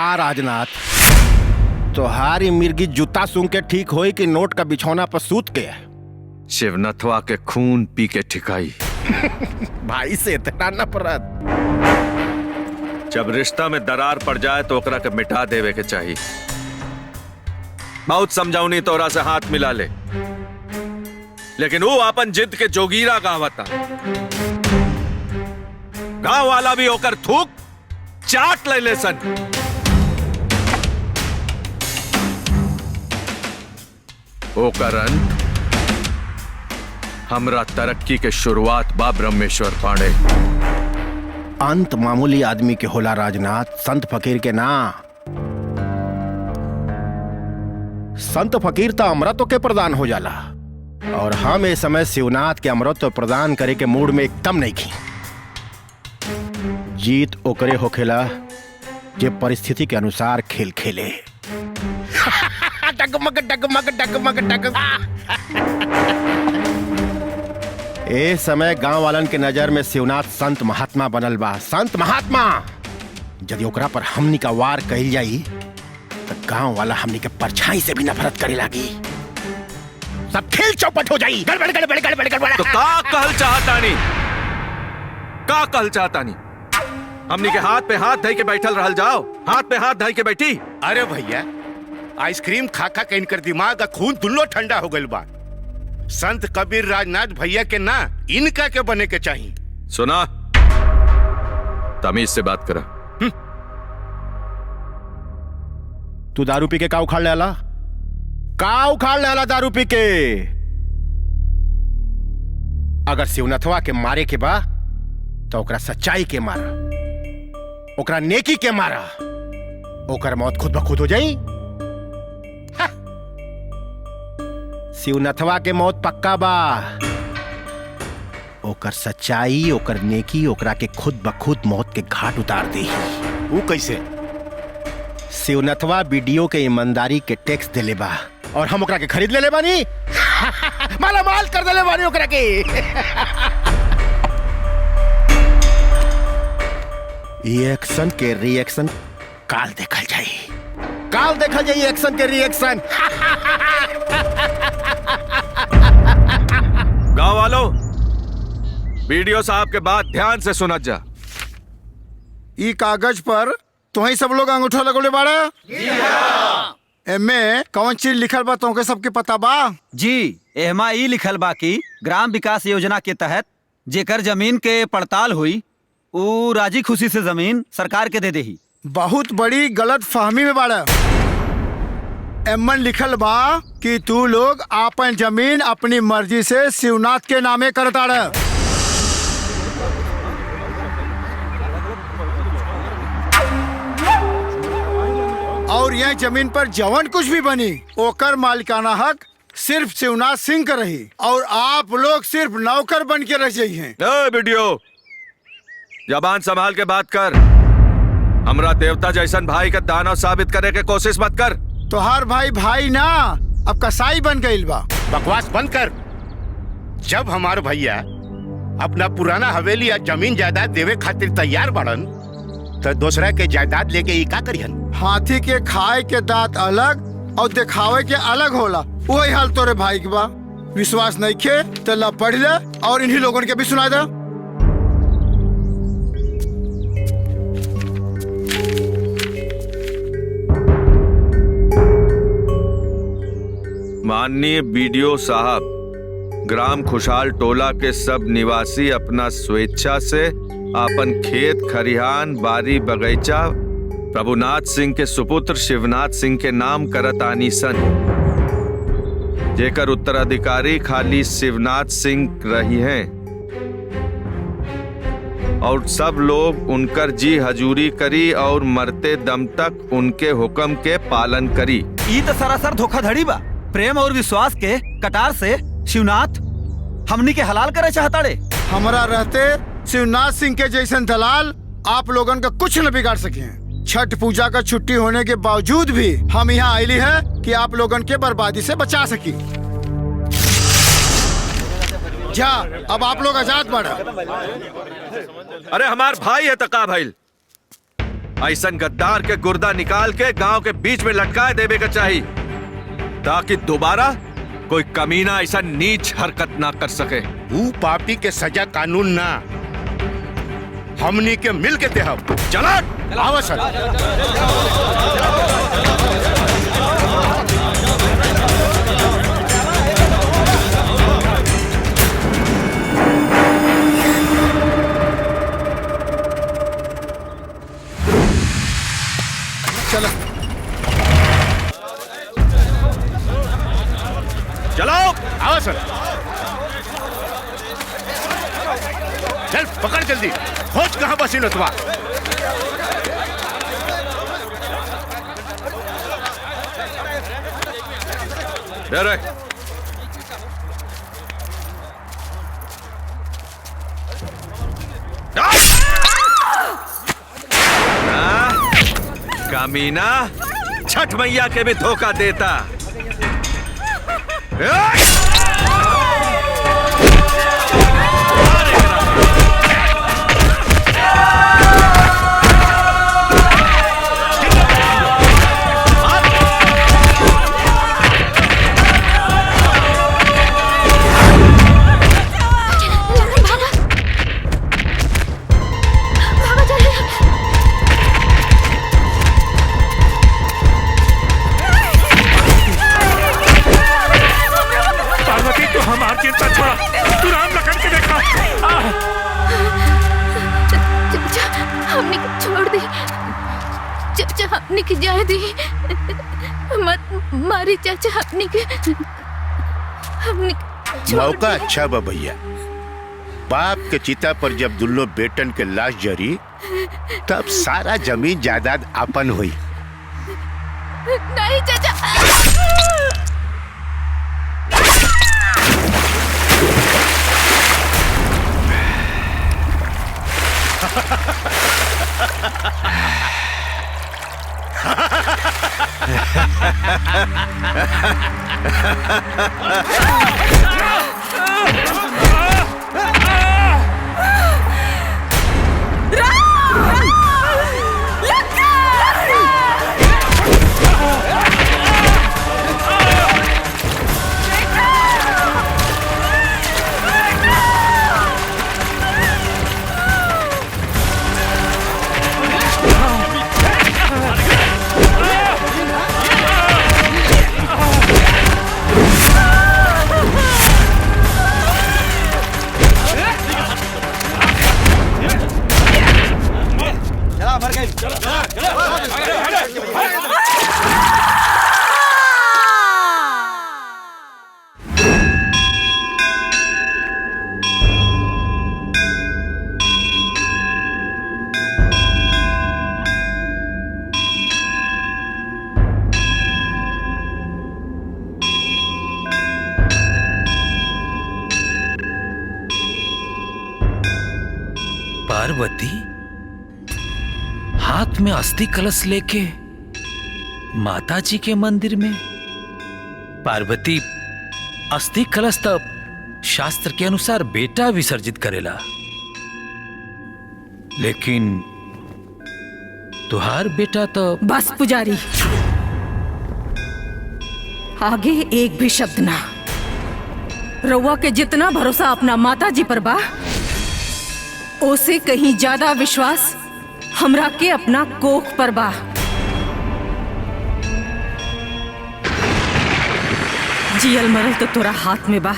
का राजनाथ, तोहारी मिर्गी जूता सूंघ के ठीक होई कि नोट का बिछौना पर सूत के? शिवनथवा के खून पी के ठिकाई। भाई से इतना नफरत। जब रिश्ता में दरार पड़ जाए तो ओकरा के मिटा देवे के चाहिए। बहुत समझाऊनी तोरा से हाथ मिला ले, लेकिन वो अपन जिद के जोगीरा गावता। गांव वाला भी होकर थूक चाट ले सन। ओकर अंत हमरा तरक्की के शुरुआत बा ब्रह्मेश्वर पांडे। अंत मामूली आदमी के होला राजनाथ, संत फकीर के ना। संत फकीर तो अमृत के प्रदान हो जाला, और हम इस समय शिवनाथ के अमृत प्रदान करे के मूड में एकदम नहीं खी। जीत ओकरे होखेला जे परिस्थिति के अनुसार खेल खेले। डगमग डगमग डगमग डगमग। ए समय गांव वालन के नजर में शिवनाथ संत महात्मा बनल बा। संत महात्मा यदि ओकरा पर हमनी का वार कही जाई तो गांव वाला हमनी के परछाई से भी नफरत करे लागी। सब खेल चौपट हो जाई। गड़बड़ गड़बड़ गड़बड़ गड़बड़। तो का कहल चाहतानी? का कहल चाहतानी? हमनी के हाथ पे हाथ धई के बैठल रहल जाओ। हाथ पे हाथ धई के बैठी। अरे भैया, आइसक्रीम खा खा के इनकर दिमाग का खून दुल्लो ठंडा हो गइल बा। संत कबीर राजनाथ भैया के ना, इनका के बने के चाहिए। सुना, तमीज से बात करा। तू दारू पी के का उखाड़ लेला? का उखाड़ लेला दारू पी के? अगर शिवनाथवा के मारे के बा तो ओकरा सच्चाई के मारा, ओकरा नेकी के मारा। ओकर मौत खुद ब खुद हो जाई। शिवनाथवा के मौत पक्का बा। ओकर सच्चाई, ओकर नेकी ओकरा के खुद ब खुद मौत के घाट उतार दे। वो कैसे? शिवनाथवा वीडियो के ईमानदारी के टैक्स देले बा, और हम ओकरा के खरीद लेले बानी। माला माल कर देले बानी ओकरा के। ये एक्शन के रिएक्शन काल देखल जाई। काल देखल जाई एक्शन के रिएक्शन। गांव वालों, वीडियो साहब के बात ध्यान से सुनत जा। ई कागज पर तुही सब लोग अंगूठा लगोले बाड़ा? एमे कौन चीज लिखल बा तुमके सबके पता बा? जी, एहमा ई लिखल बा कि ग्राम विकास योजना के तहत जेकर जमीन के पड़ताल हुई ऊ राजी खुशी से जमीन सरकार के दे देही। बहुत बड़ी गलत फहमी में बाड़ा। एमन लिखल बा कि तू लोग आपन जमीन अपनी मर्जी से शिवनाथ के नामे करताड़। और यह जमीन पर जवन कुछ भी बनी ओकर मालिकाना हक सिर्फ शिवनाथ सिंह का रही, और आप लोग सिर्फ नौकर बन के रह जाइए। वीडियो जबान संभाल के बात कर। हमरा देवता जैसन भाई का दानव साबित करे के कोशिश मत कर। तोहार भाई भाई ना, अब कसाई बन गइल बा। बकवास बंद कर। जब हमार भैया अपना पुराना हवेली या जमीन जायदाद देवे खातिर तैयार बाड़न, तो दूसरा के जायदाद लेके ई का करियन? हाथी के खाए के दांत अलग और दिखावे के अलग होला। वही हाल तोरे भाई के बा। विश्वास नहीं खे तो ला पढ़ ले और इन्हीं लोगों के भी सुना दे। माननीय बीडीओ साहब, ग्राम खुशहाल टोला के सब निवासी अपना स्वेच्छा से अपन खेत खरिहान बारी बगीचा प्रभुनाथ सिंह के सुपुत्र शिवनाथ सिंह के नाम करत आनी सन, जेकर उत्तराधिकारी खाली शिवनाथ सिंह रही हैं, और सब लोग उनकर जी हजूरी करी और मरते दम तक उनके हुक्म के पालन करी। ई तो सरासर धोखाधड़ी बा। प्रेम और विश्वास के कटार से शिवनाथ हमनी के हलाल करे चाहता रे। हमारा रहते शिवनाथ सिंह के जैसन दलाल आप लोगन का कुछ न बिगाड़ सके। छठ पूजा का छुट्टी होने के बावजूद भी हम यहाँ आईली है कि आप लोगन के बर्बादी से बचा सकी। जा, अब आप लोग आजाद बढ़ा। अरे हमार भाई है तका भाई, ऐसन गद्दार के गुर्दा निकाल के गांव के बीच में लटकाए देवे का चाहिए, ताकि दोबारा कोई कमीना ऐसा नीच हरकत ना कर सके। वो पापी के सजा कानून ना, हमनी के मिल के देहब। चला आवा सर। चलो चलो आवा सर। चल पकड़ जल्दी, खोज कहाँ बसी लतवा। दे रे। कमीना छठ मैया के भी धोखा देता। हमने के जाए दी मत मारी चाचा। हमने मौका अच्छा बा भैया। बाप के चिता पर जब दुल्लो बेटन के लाश जरी तब सारा जमीन जायदाद अपन हुई। नहीं चाचा। पार्वती हाथ में अस्थि कलश लेके माता जी के मंदिर में। पार्वती अस्थि कलश तब शास्त्र के अनुसार बेटा विसर्जित करेला, लेकिन तुहार बेटा तो। बस पुजारी, आगे एक भी शब्द ना। रउआ के जितना भरोसा अपना माता जी पर बा, ओसे कहीं ज्यादा विश्वास हमरा के अपना कोख पर बा। जियल मरल तो तोरा हाथ में बा।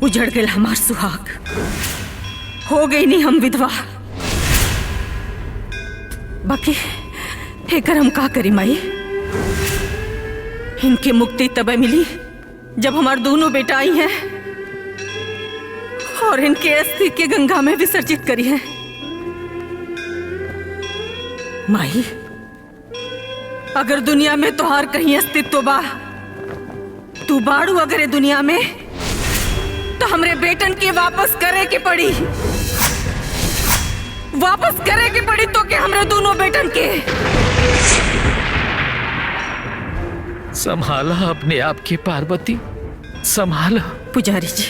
उजड़ गए हमार सुहाग, हो गई नहीं हम विधवा। बाकी एकर हम का करी माई? इनके मुक्ति तब मिली जब हमार दोनों बेटा आई हैं और इनके अस्थि के गंगा में विसर्जित करी है। माई, अगर दुनिया में तोहार कहीं अस्तित्व बा, तू बाड़ू अगर ये दुनिया में, तो हमरे बेटन के वापस करे के पड़ी। वापस करे के पड़ी तो के हमरे दोनों बेटन के। संभाला अपने आप के पार्वती, संभाला। पुजारी जी,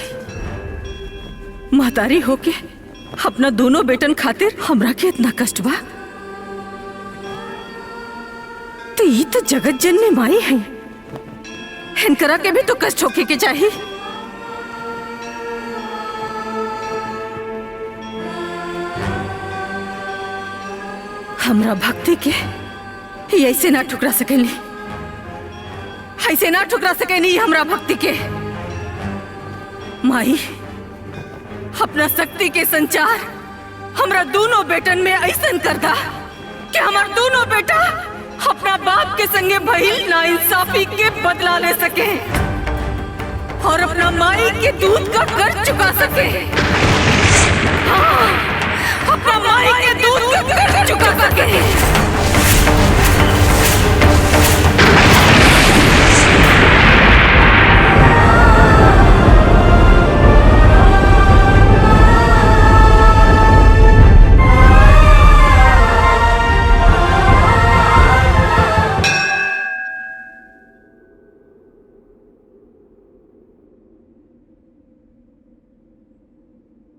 महतारी होके अपना दोनों बेटन खातिर हमरा के इतना कष्ट बा, तो ये तो जगत जननी माई है, इनकरा के भी तो कष्ट होके के चाहिए। हमरा भक्ति के ऐसे ना ठुकरा सकेनी, ऐसे ना ठुकरा सकेनी हमरा भक्ति के। माई अपना शक्ति के संचार हमरा दोनों बेटन में ऐसन करता कि हमार दोनों बेटा अपना बाप के संगे भइल ना इंसाफी के बदला ले सके और अपना माई के दूध का कर्ज चुका सके। हाँ, अपना माई के दूध का कर्ज चुका सके।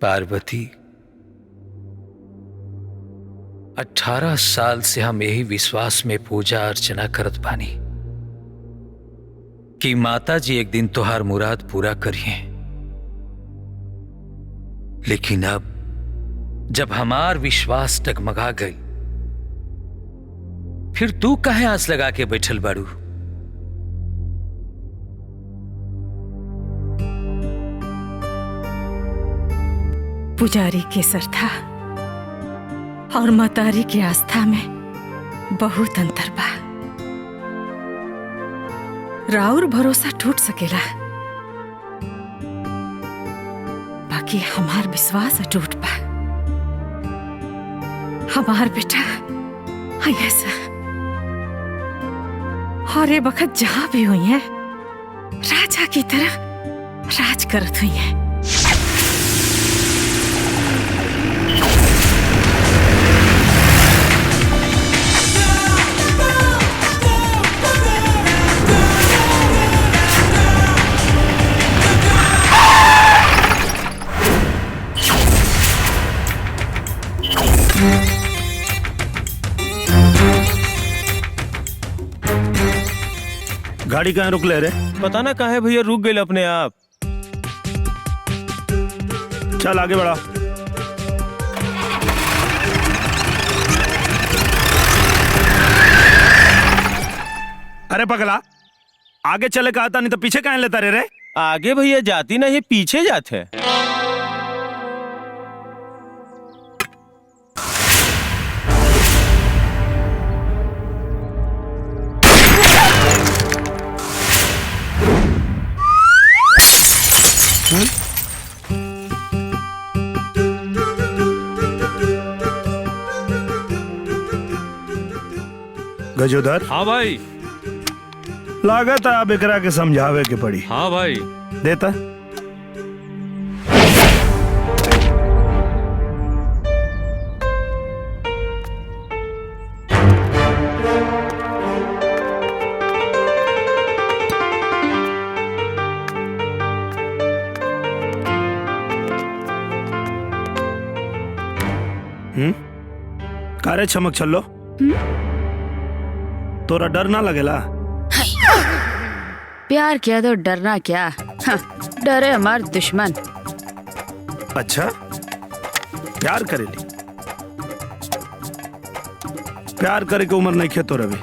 पार्वती, 18 साल से हम यही विश्वास में पूजा अर्चना करत बानी कि माता जी एक दिन तोहार मुराद पूरा करिए। लेकिन अब जब हमार विश्वास डगमगा गई, फिर तू काहे आस लगा के बैठल बाड़ू? पुजारी के श्रद्धा और मातारी की आस्था में बहुत अंतर बा। राउर भरोसा टूट सकेला, बाकी हमार विश्वास अटूट बा। हमार बेटा ऐसा और ये वक्त जहां भी हुई है राजा की तरह राज करत हुई है। गाड़ी कहाँ रुक ले रे? पता ना कहाँ है भैया, रुक गए अपने आप। चल आगे बढ़ा। अरे पगला, आगे चले कहा था, नहीं तो पीछे कहाँ लेता रे? आगे भैया जाती नहीं, पीछे जाते। गजोदर। हाँ भाई। लागत है अब एकरा के समझावे के पड़ी। हाँ भाई। देता कारे चमक छल्लो, तोरा डर ना लगेला? प्यार किया तो डरना क्या? हाँ, डरे हमार दुश्मन। अच्छा, प्यार करेली? प्यार करे के उम्र नहीं खे तो रवि,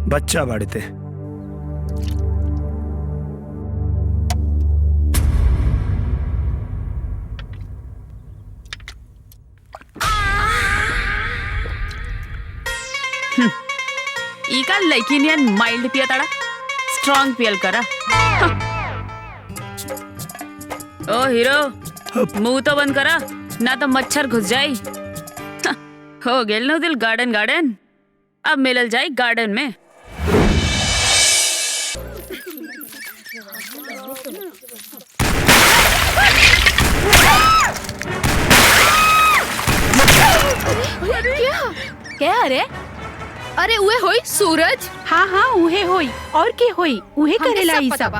बच्चा बाड़ते। इका लड़किनियन माइल्ड पिया ताड़ा, स्ट्रॉन्ग पियल करा। ओ हीरो, मुंह तो बंद करा, ना तो मच्छर घुस जाई। हो गेल नो दिल गार्डन गार्डन, अब मिलल जाई गार्डन में। क्या रे? अरे उहे होई सूरज। हाँ हाँ उहे होई, और के होई? उहे करेला ई सब।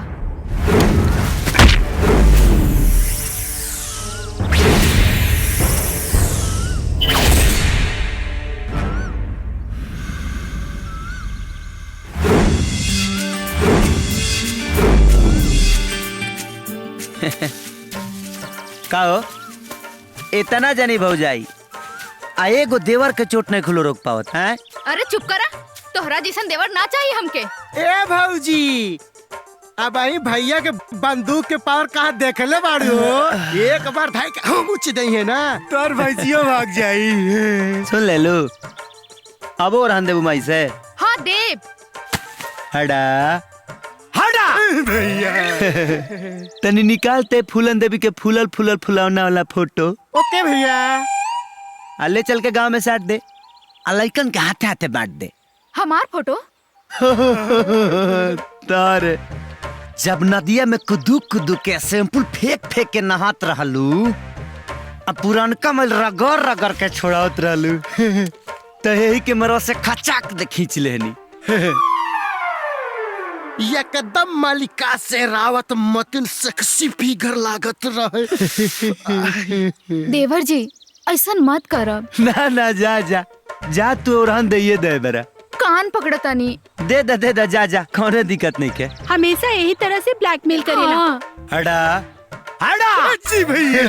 कहो इतना जानी भौजाई आ एगो देवर के चोट नहीं खुलो रोक पावत है। अरे चुप करा, तोहरा जैसन देवर ना चाहिए हमके। ए भौजी, अब आई भैया के बंदूक के पावर कहाँ देखले बाड़ू हो? एक बार भाई के हम उच दई है ना, तोर भैजियो भाग जाई। सुन ले लो, अब और हन देबू माई से। हाँ देव। हड़ा हटा भैया। तनी निकालते फूलन देवी के फूलल फूलल फुलौना वाला फोटो। ओके भैया। ले चल के गांव में साट दे, लइकन के हाथे हाथे बांट दे। हमार फोटो? तार जब नदिया में कुदू कुदू के सैंपल फेंक फेंक के नहात रहलू, अब पुरानका में रगड़ रगड़ के छोड़ावत रहलू, तो यही के मरो से खचाक दे खींच लेनी। एकदम मलिका से रावत मतिन सेक्सी फिगर लागत रहे। देवर जी ऐसा मत करब। ना ना जा जा जा, तू और दे दे बेरा। कान पकड़तानी। दे दे दे दे, जा जा, कोई दिक्कत नहीं के। हमेशा यही तरह से ब्लैकमेल करेला। हड़ा हड़ा जी भैया।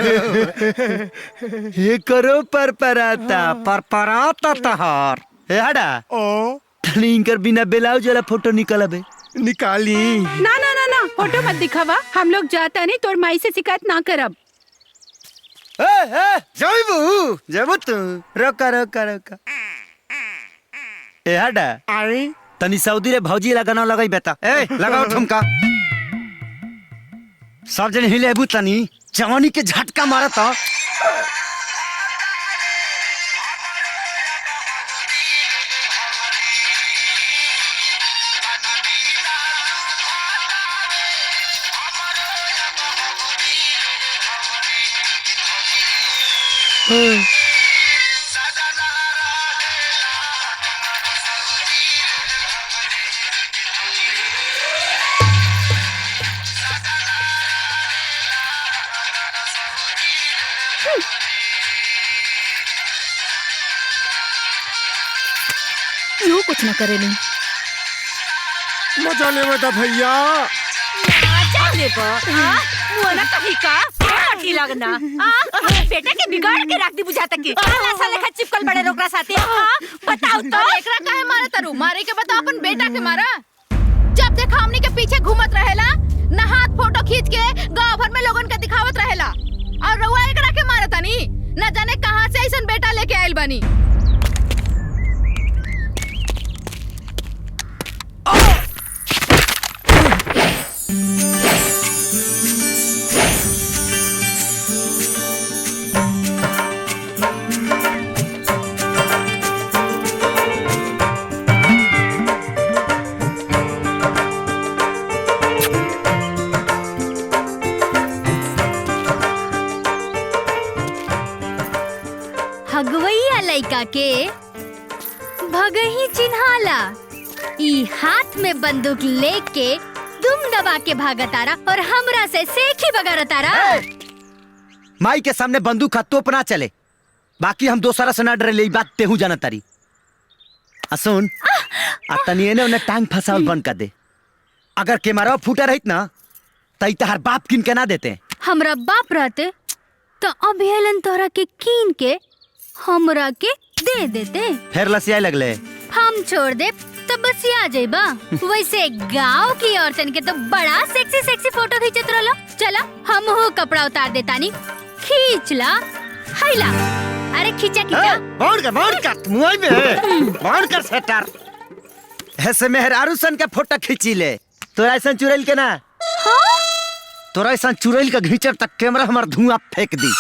ये करो पर पराता तहार। ए हड़ा ओ इनकर बिना ब्लाउज वाला फोटो निकलबे। निकाली। ना ना ना ना, फोटो मत दिखावा, हम लोग जाता नहीं, तोर माई से शिकायत ना करब। जबू तू रोका रोका रोका। ए हड़ा आई तनी सऊदी रे भौजी लगाना लगाई बेटा। ए लगाओ ठुमका। सब जन हिले बु तनी जवानी के झटका मारता। क्यों कुछ न करेली? मजा ले बेटा भैया। मुआना कहीं का पार्टी लगना बेटा के बिगाड़ के रख दी बुझाता की ऐसा लेखा चिपकल बड़े रोकरा साथे। बताओ तो एकरा काहे मारा तारू? मारे के बताओ अपन बेटा के मारा। जब देखा हमनी के पीछे घूमत रहेला, ना हाथ फोटो खींच के गांव भर में लोगन के दिखावत रहेला, और रउआ एकरा के मारा तानी। न जाने कहां से ऐसन बेटा लेके आइल बानी। हगवैया लइका के भगही चिन्हाला। ई हाथ में बंदूक लेके दुम दबा के भागतारा और हमरा से सेखी बगारतारा। माई के सामने बंदूक का तोप ना चले, बाकी हम दोसरा से ना डरे, ले बात तेहू जाना तारी। सुन तनी एने उन्हें टांग फसावल बंद कर दे। अगर कैमरा फूटा रहित ना तई तहार बाप किन के ना देते। हमरा बाप रहते तो अभी हेलन तोहरा के कीन के हमरा के दे देते। फिर लसिया लगले हम छोड़ दे तो बस आ जाइबा। वैसे गांव की औरतन के तो बड़ा सेक्सी सेक्सी फोटो खींचत रहलो। चला हम हो कपड़ा उतार देता नी, खींच ला। हैला अरे खींचा खींचा। बांध कर सेटर। ऐसे मेहरारू सन के फोटो खींची ले। तोरा ऐसा चुड़ैल के ना, तोरा ऐसा चुड़ैल का घींचब तक कैमरा हमार धुआं फेंक दी।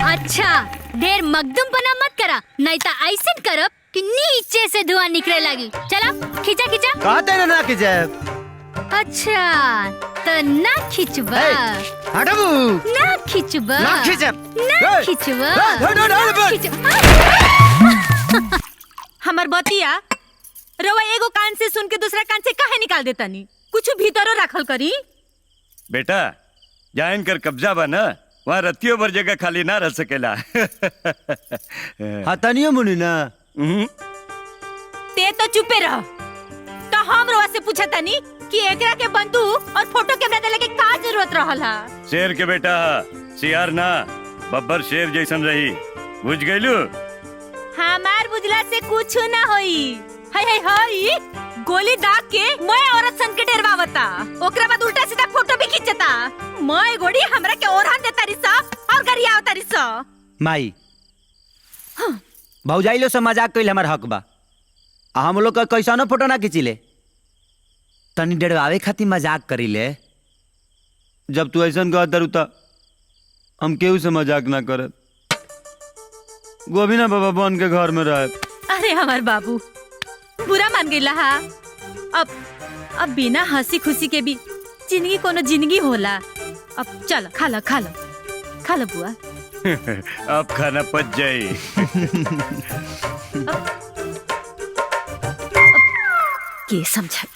अच्छा ढेर मगदुम बना मत करा, नहीं तो ऐसे करब कि नीचे से धुआं निकले लगी। चला खींचा खींचा। कहते ना खींचे। अच्छा तो ना खींचबा। हटबू ना खींचबा। ना खींचब। ना खींचबा। हमर बतिया रवा एगो कान से सुन के दूसरा कान से काहे निकाल देता नी? कुछ भीतरो रखल करी। बेटा जहाँ इनकर कब्जा बा ना, वहाँ रतियों भर जगह खाली ना रह सकेला। हतनियो मुनी ना। ते तो चुपे रह। तो हम रवा से पूछा तानी कि एकरा के बंदूक और फोटो कैमरा देले के का जरूरत रहला। शेर के बेटा सियार ना बब्बर शेर जैसन रही, बुझ गईलू? हमार बुझला से कुछ ना होई। हाय हाय हाय, गोली दाग के मैं औरत सन के डरवावता, ओकरा बाद उल्टा सीधा फोटो भी खींचता। मैं गोड़ी हमरा के ओरहन देता रिसा और गरिया आवता रिसा। माई भौजाई लो से मजाक कइल हमार हक बा। हम लोग का कैसानो फोटो ना खींचिले, तनी डरवावे खातिर मजाक करीले। जब तू ऐसा कहत तारू त हम केहू से मजाक ना करत। गोविंदा बाबा बन के घर में रहे। अरे हमार बाबू बुरा मान गईला हा। अब बिना हंसी खुशी के भी जिंदगी कोनो जिंदगी होला। अब चल खा लो बुआ। अब खाना पच जाए। के समझा।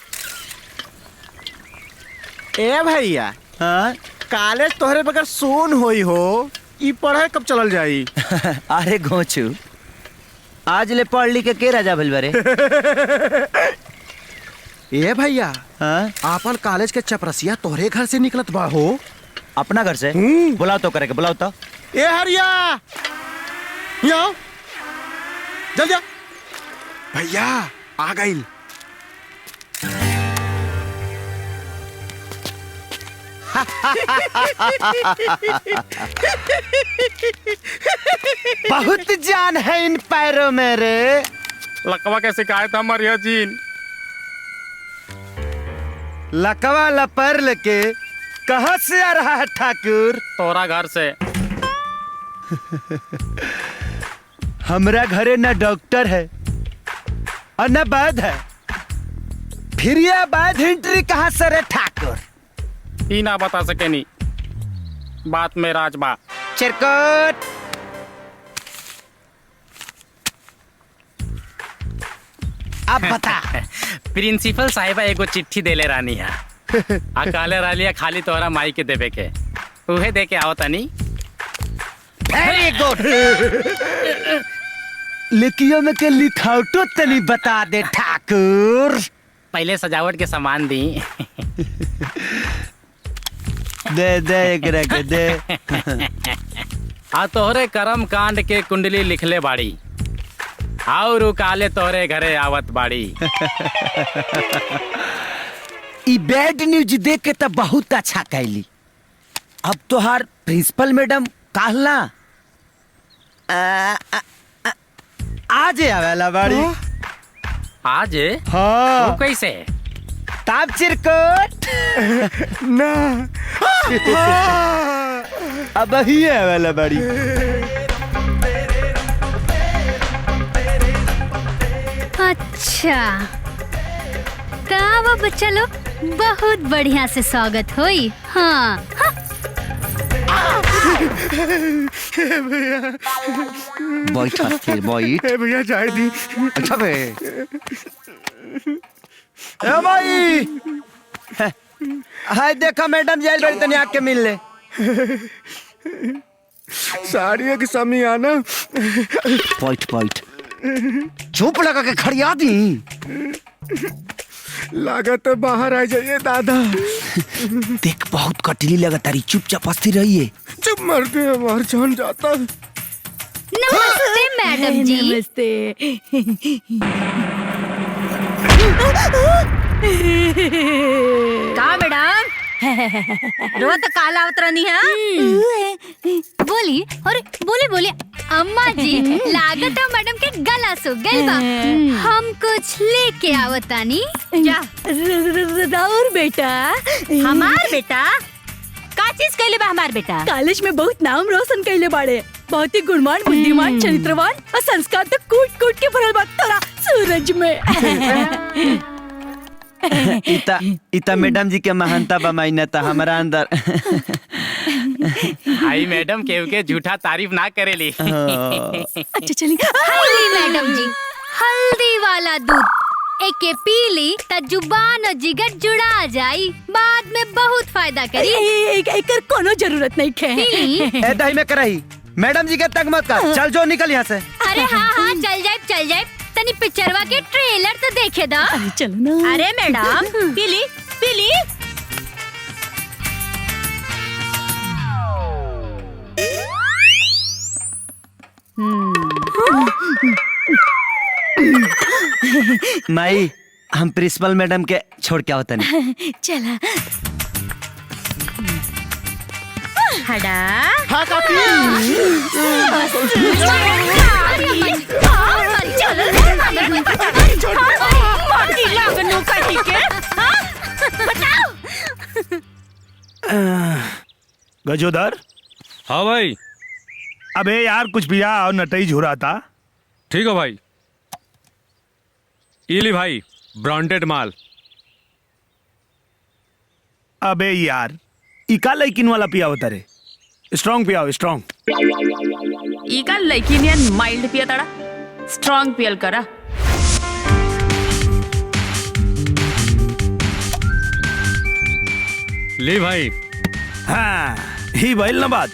ए भैया, हाँ कॉलेज तोहरे बगैर सोन होई हो, ई पढ़ाई कब चलल जाई? अरे घोचू, आज ले पढ़ लिख के राजा भइल बारे। ए भैया, हाँ आपन कॉलेज के चपरसिया तोहरे घर से निकलत बा हो? अपना घर से? बुलाओ तो करे के, बुलाओ तो। ए हरिया, यहाँ जल्दी जा। भैया आ गई। बहुत जान है इन पैरों में रे। लकवा के शिकायत हमारी है जीन। लकवा लपर लेके कहाँ से आ रहा है ठाकुर? तोरा घर से। हमरा घरे न डॉक्टर है और न वैद है, फिर ये वैद एंट्री कहाँ से रे ठाकुर? ही ना बता सके नी, बात में राजबा। चिरकुट अब बता। प्रिंसिपल साहिबा एगो चिट्ठी देले रानी है। अकाले रालिया खाली तोहरा माई के देवे के, उहे दे के आओ तनी। Very good. लिखियो में के लिखावटो तनी बता दे ठाकुर। पहले सजावट के सामान दी। दे दे एकरा के दे। आ तोहरे कर्म कांड के कुंडली लिखले बाड़ी, और काले तोहरे घरे आवत बाड़ी। ई बैड न्यूज देख के तो बहुत अच्छा कैली। अब तोहार प्रिंसिपल मैडम कहला आज आवेला बाड़ी। आज? हाँ। वो कैसे? ताप चिरकुट ना। अब ही आवेला बाड़ी। अच्छा, तब बच्चा लोग बहुत बढ़िया से स्वागत होई। हाँ, बैठ फिर बैठ। भैया जाए दी। अच्छा बे। ए भाई, हाय देखा मैडम जेल बड़ी तनी आके मिल ले। साड़ियों की समियाना। बैठ बैठ। चुप लगा के खड़िया दी। लागत तो बाहर आ जाइए दादा। देख बहुत कटली लगा तारी, चुपचाप हंसती रहिए। चुप मर के हमार जान जाता। नमस्ते मैडम जी। नमस्ते। का मैडम रोज तो काला उतरनी है। बोली और बोली अम्मा जी, लागत है मैडम के गला सूख गइल बा। हम कुछ लेके आवतानी। जा राउर बेटा। हमार बेटा का चीज कैले बा? हमार बेटा कॉलेज में बहुत नाम रोशन कैले बाड़े, बहुत ही गुणवान, बुद्धिमान, चरित्रवान और संस्कार तो कूट कूट के भरल बा तोरा सूरज में। इता मैडम जी के महानता बमाइना था हमारा अंदर। आई मैडम केहू के झूठा तारीफ ना करेली। अच्छा चलिए। हल्दी मैडम जी, हल्दी वाला दूध एके पीली त जुबान और जिगर जुड़ा जाई, बाद में बहुत फायदा करी। एकर कोनो जरूरत नहीं खे। ए दही में करही, मैडम जी के तक मत कर। चल जो निकल यहाँ से। अरे हाँ चल जाए। तनी पिक्चरवा के ट्रेलर तो देखे दा। चलो ना। अरे मैडम पीली माई हम प्रिंसिपल मैडम के छोड़ के होता नहीं। चला हड़ा हाँ काकी। गजोदर। हाँ भाई। अबे यार कुछ भी और नटई झुरा था। ठीक है भाई। इली भाई ब्रांडेड माल। अबे यार इका लैकिन वाला पिया होता रे। स्ट्रांग पिया स्ट्रांग। इका लैकिनियन माइल्ड पिया तड़ा स्ट्रांग पियल करा। ले भाई। हाँ ही भाई ना बात।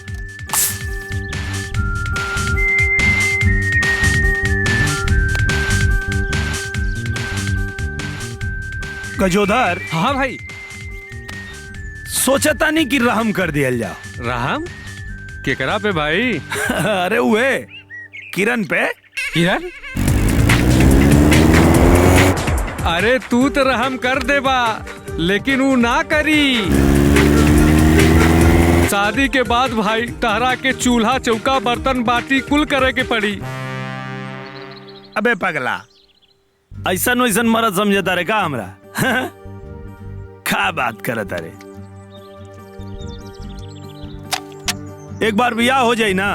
गजोदर। हाँ भाई। सोचता नहीं कि रहम कर दिया जाओ। रहम केकरा पे भाई? अरे हुए किरण पे। किरण? अरे तू तो रहम कर देबा लेकिन वो ना करी। शादी के बाद भाई तहरा के चूल्हा चौका बर्तन बाटी कुल करे के पड़ी। अबे पगला ऐसा वैसन मरद समझता रे का हमरा? क्या बात करता रे? एक बार बियाह हो जाए ना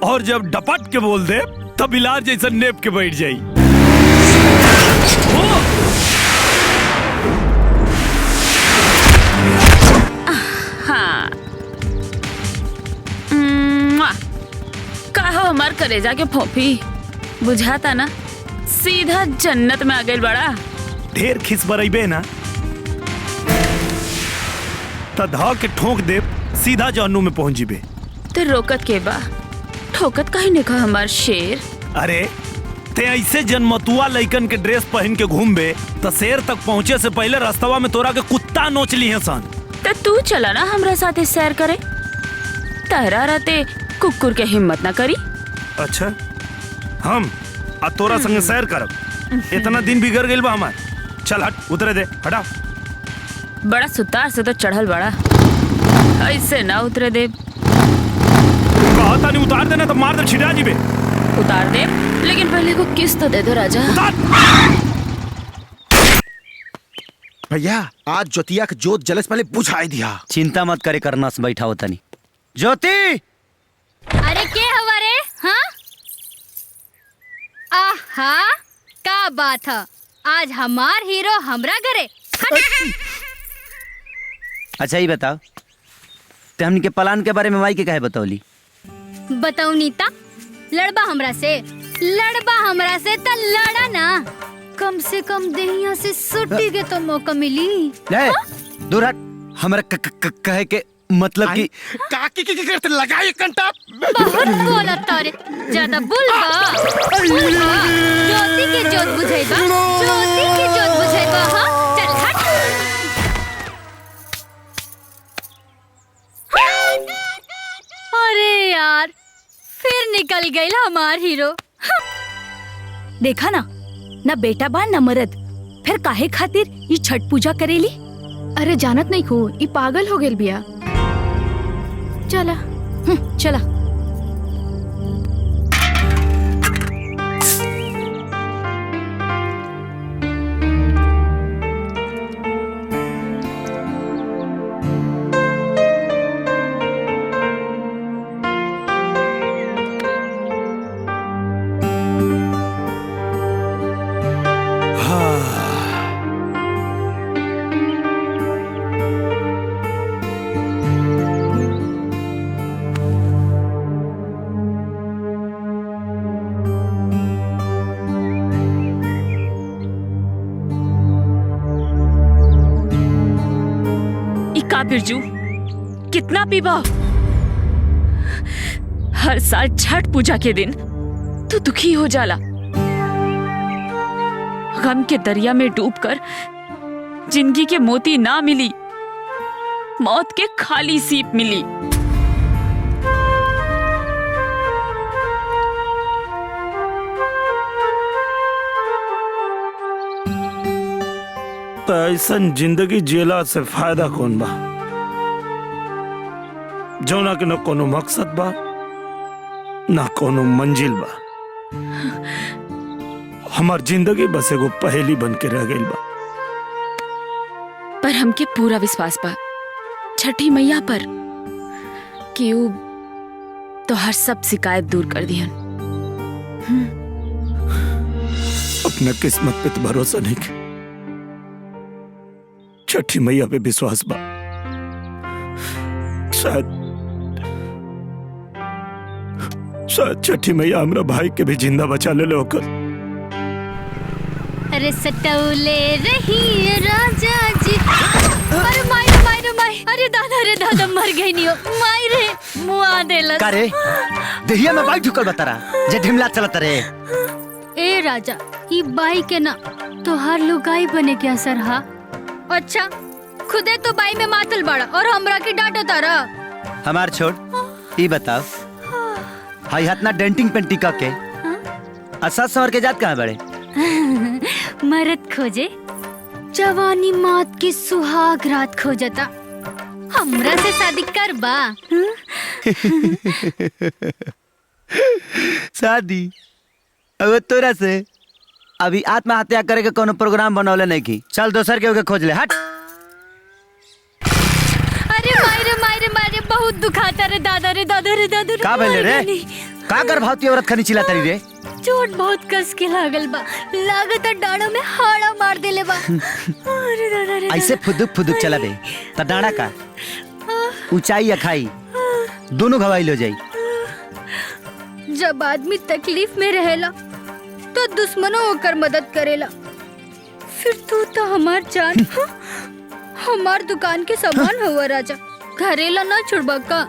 और जब डपट के बोल दे तब इलाज जैसा नेप के बैठ जाई। हाँ कहो हमार करेजा के फोफी बुझाता ना सीधा जन्नत में आ गई बड़ा। ढेर खिस बरइबे ना त ध के ठोक दे सीधा जहन्नुम में पहुंच जीबे। तो रोकत के बा ठोकत कहीं नहीं कहा हमार शेर। अरे ते ऐसे जनमतुआ लइकन के ड्रेस पहन के घूमबे त शेर तक पहुंचे से पहले रास्तवा में तोरा के कुत्ता नोच ली है सन। तो तू चला ना हमरा साथे सैर करे। तहरा रहते कुकुर के हिम्मत ना करी। अच्छा हम आ तोरा संगे सैर करब। इतना दिन बिगड़ गइल बा हमार। चल हट उतरे दे हटा। बड़ा सुतार से तो चढ़ल बड़ा ऐसे ना उतरे दे। कहता नहीं उतार देना तो मार दे छिटा जीबे। उतार दे लेकिन पहले को किस तो दे दो राजा। भैया आज ज्योतिया के जोत जलस पहले बुझाई दिया। चिंता मत करे करना से बैठा होता नहीं। ज्योति अरे के हवा रे? हाँ आहा का बात है आज हमार हीरो हमरा घरे। अच्छा ही बताओ ते हमनी के प्लान के बारे में माई के काहे बतौली? बताऊ नीता लड़बा हमरा से त लड़ा ना। कम से कम देहिया से सुट्टी के तो मौका मिली। दूर हट। हमरा कहे के मतलब कि काकी की करते लगाई कंटा। बहुत बोला तारे ज्यादा बुलबा ज्योति के जोत बुझाइबा ज्योति के जोत बुझाइबा। हाँ चल हट। अरे यार फिर निकल गई हमार हीरो। देखा ना बेटा बा न मरद फिर काहे खातिर ये छठ पूजा करेली? अरे जानत नहीं को ई पागल हो गेल बिया। चला चला। बिरजू कितना पीबा? हर साल छठ पूजा के दिन तू दुखी हो जाला। गम के दरिया में डूबकर जिंदगी के मोती ना मिली, मौत के खाली सीप मिली। तो ऐसा जिंदगी जियला से फायदा कौन बा जौना के न कोनो मकसद बा ना कोनो मंजिल बा। हमार जिंदगी बस एगो पहेली बन के रह गई बा। पर हमके पूरा विश्वास बा छठी मैया पर कि ऊ तो हर सब शिकायत दूर कर दिहन। अपना किस्मत पे तो भरोसा नहीं के छठी मैया पे विश्वास बा। शायद छठी मैया हमरा भाई के भी जिंदा बचा ले होकर। अरे सटौले रही राजा जी। अरे माई माई, अरे दादा मर गई नहीं हो माई रे मुआ देला। का रे देहिया में बाई ढुकल बतारा जे ढिमला चलत रे। ए राजा ई बाई के ना तो हर लुगाई बने के असर हा। अच्छा खुदे तो बाई में मातल बड़ा और हमरा की डांटो तारा। हमार छोड़ ई बताओ हाई हाथ ना डेंटिंग पेंटिंग का के असर सवर के जात कहाँ बड़े? मरद खोजे जवानी मात की सुहाग रात खोजता हमरा से शादी कर बा। शादी अब तोरा से अभी आत्महत्या करे के कोनो प्रोग्राम बनौले नहीं की। चल दोसर के खोज ले हट। अरे मायरे बहुत दुखाता रे दादा रे। का भेले रे? का गर्भवती औरत खनी चिल्ला तरी रे? चोट बहुत कस के लागल बा। लागत डाड़ा में हाड़ा मार देले बा। अरे दादा रे। ऐसे फुदुक चला बे त डाड़ा का ऊंचाई या खाई दोनों घवाइल हो जाई। जब आदमी तकलीफ में रहेला तो दुश्मनों होकर मदद करेला। फिर तू तो हमार जान हमार दुकान के सामान हुआ राजा। घरेला ना छुड़बा का?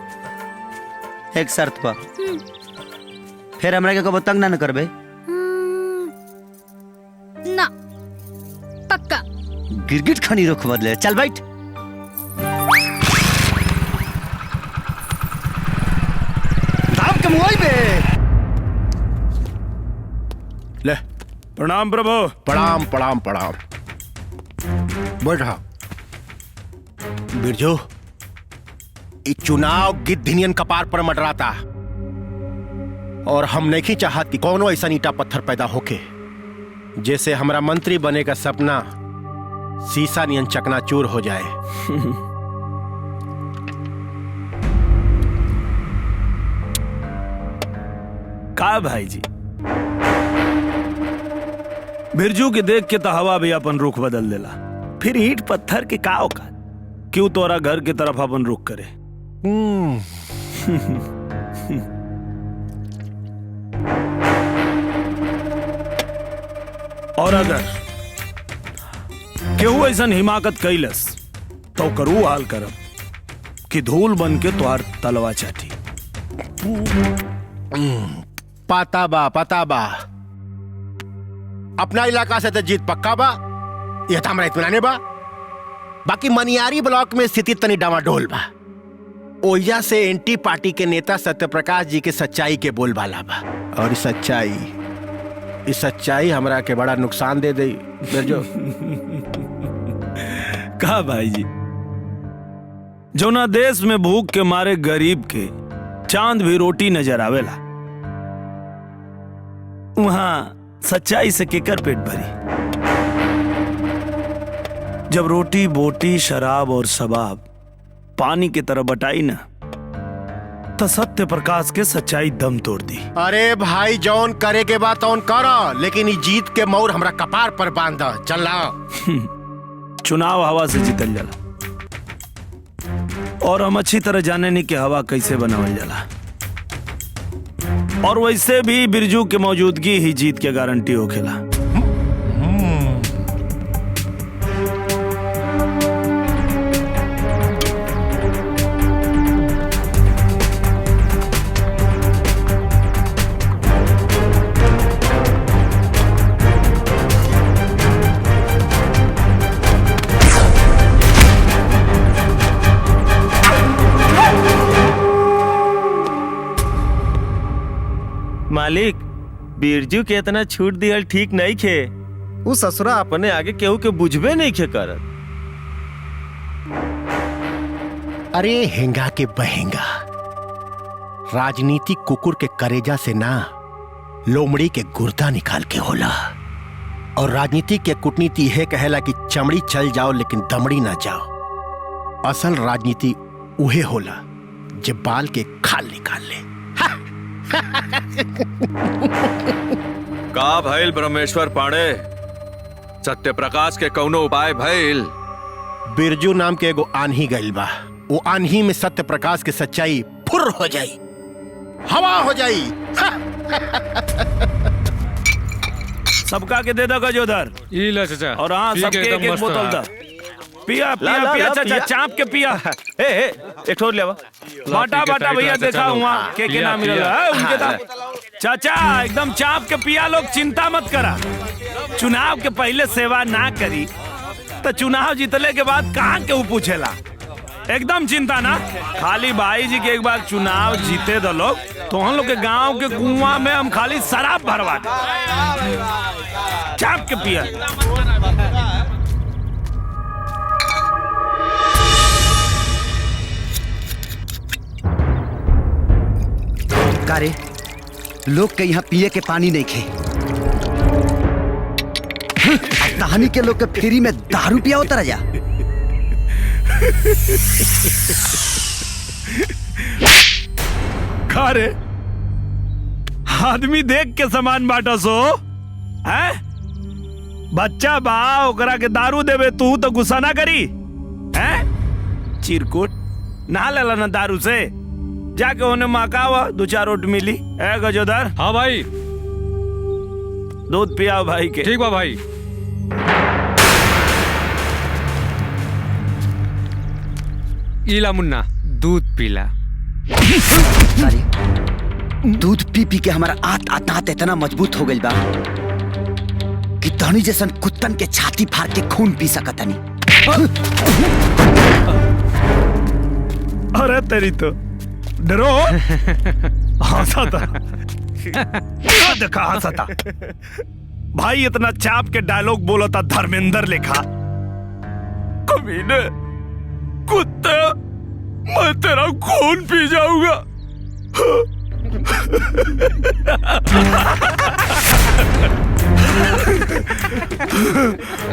एक शर्त पर फिर हमरा के कबो तंग ना करबे? ना पक्का। गिरगिट खनी रुख बदले। चल बैठ। दाम के मुआई बे। ले प्रणाम प्रभु। प्रणाम प्रणाम प्रणाम। बैठा बिरजू इस चुनाव गिद्धिनियन कपार पर मटराता और हम नहीं चाहत कि कोनो ऐसा ईटा पत्थर पैदा होके जैसे हमरा मंत्री बने का सपना शीशा नियन चकनाचूर हो जाए। का भाई जी बिरजू के देख के तो हवा भी अपन रुख बदल देला। फिर ईंट पत्थर के का औकात क्यों तोरा घर की तरफ अपन रुख करे? और अगर केहू ऐसा हिमाकत कैलस तो करू हाल करब कि धूल बन के तोहार तलवा चाटी। पता बा अपना इलाका से तो जीत पक्का बा। यह तो हमारा इत्मीनाने बा। बाकी मनियारी ब्लॉक में स्थिति तनी डामाडोल बा। ओइजा से एंटी पार्टी के नेता सत्यप्रकाश जी के सच्चाई के बोलबाला बा और इस सच्चाई हमरा के बड़ा नुकसान दे दे। बिरजू कहा भाई जी जौना देश में भूख के मारे गरीब के चांद भी रोटी नजर आवेला वहां सच्चाई से केकर पेट भरी? जब रोटी बोटी शराब और शबाब पानी की तरह बटाई ना तो सत्य प्रकाश के सच्चाई दम तोड़ दी। अरे भाई जौन करे के बात तौन कर, लेकिन ई जीत के मोर हमरा कपार पर बांध। चल चुनाव हवा से जीतल जाला और हम अच्छी तरह जाने नहीं कि हवा कैसे बनावल जाला। और वैसे भी बिरजू के मौजूदगी ही जीत के गारंटी होखेला। मालिक बिरजू के इतना छूट दियल ठीक नहीं खे। उ ससुरा अपने आगे केहू के बुझबे नहीं खे करत। अरे हेंगा के बहेंगा, राजनीति कुकुर के करेजा से ना लोमड़ी के गुर्दा निकाल के होला। और राजनीति के कूटनीति है कहेला कि चमड़ी चल जाओ लेकिन दमड़ी ना जाओ। असल राजनीति उहे होला जब बाल के खाल निकाल ले। का भइल ब्रह्मेश्वर पांडे, सत्य प्रकाश के कौनो उपाय भइल? बिरजू नाम के एगो आन्ही गइल बा, वो आन्ही में सत्य प्रकाश के सच्चाई फुर हो जाई, हवा हो जाई। सबका के दे दो गजोदर। ई ला चाचा। और हाँ, सबके एक एक बोतल दा। पिया पिया पिया चाचा, चाप के पिया। ए एक ठोर ले बाटा बाटा भैया, देखा हुआ के नाम मिल रहा है उनके नाम। चाचा एकदम चाप के पिया, लोग चिंता मत करा। चुनाव के पहले सेवा ना करी तो चुनाव जीतले के बाद कहाँ के पूछेला। एकदम चिंता ना, खाली भाई जी के एक बार चुनाव जीते दो लोग, तो हम लोग के गांव के कुआं में हम खाली शराब भरवा दे। चाप के पिया। कारे लोग के यहाँ पिए के पानी नहीं खे, कहानी के लोग के फ्री में दारू पिया उतर जा। खारे आदमी देख के सामान बांटा सो है? बच्चा बा ओकरा के दारू देवे तू तो गुस्सा ना करी है? चिरकुट ना लेला ना दारू से, जाके उन्हें मकावा, 2-4 रोट मिली है गजोदर। हाँ भाई, दूध पियाओ भाई के। ठीक बा भाई। इला मुन्ना दूध पीला। दूध पी पी के हमारा आत इतना मजबूत हो गई बा कि धनी जैसन कुत्तन के छाती फाड़ के खून पी सकतनी। अरे तेरी तो डरो हंसा था। देखा हंसा था भाई, इतना चाप के डायलॉग बोला था धर्मेंद्र लेखा। कमीने कुत्ता, मैं तेरा खून पी जाऊंगा।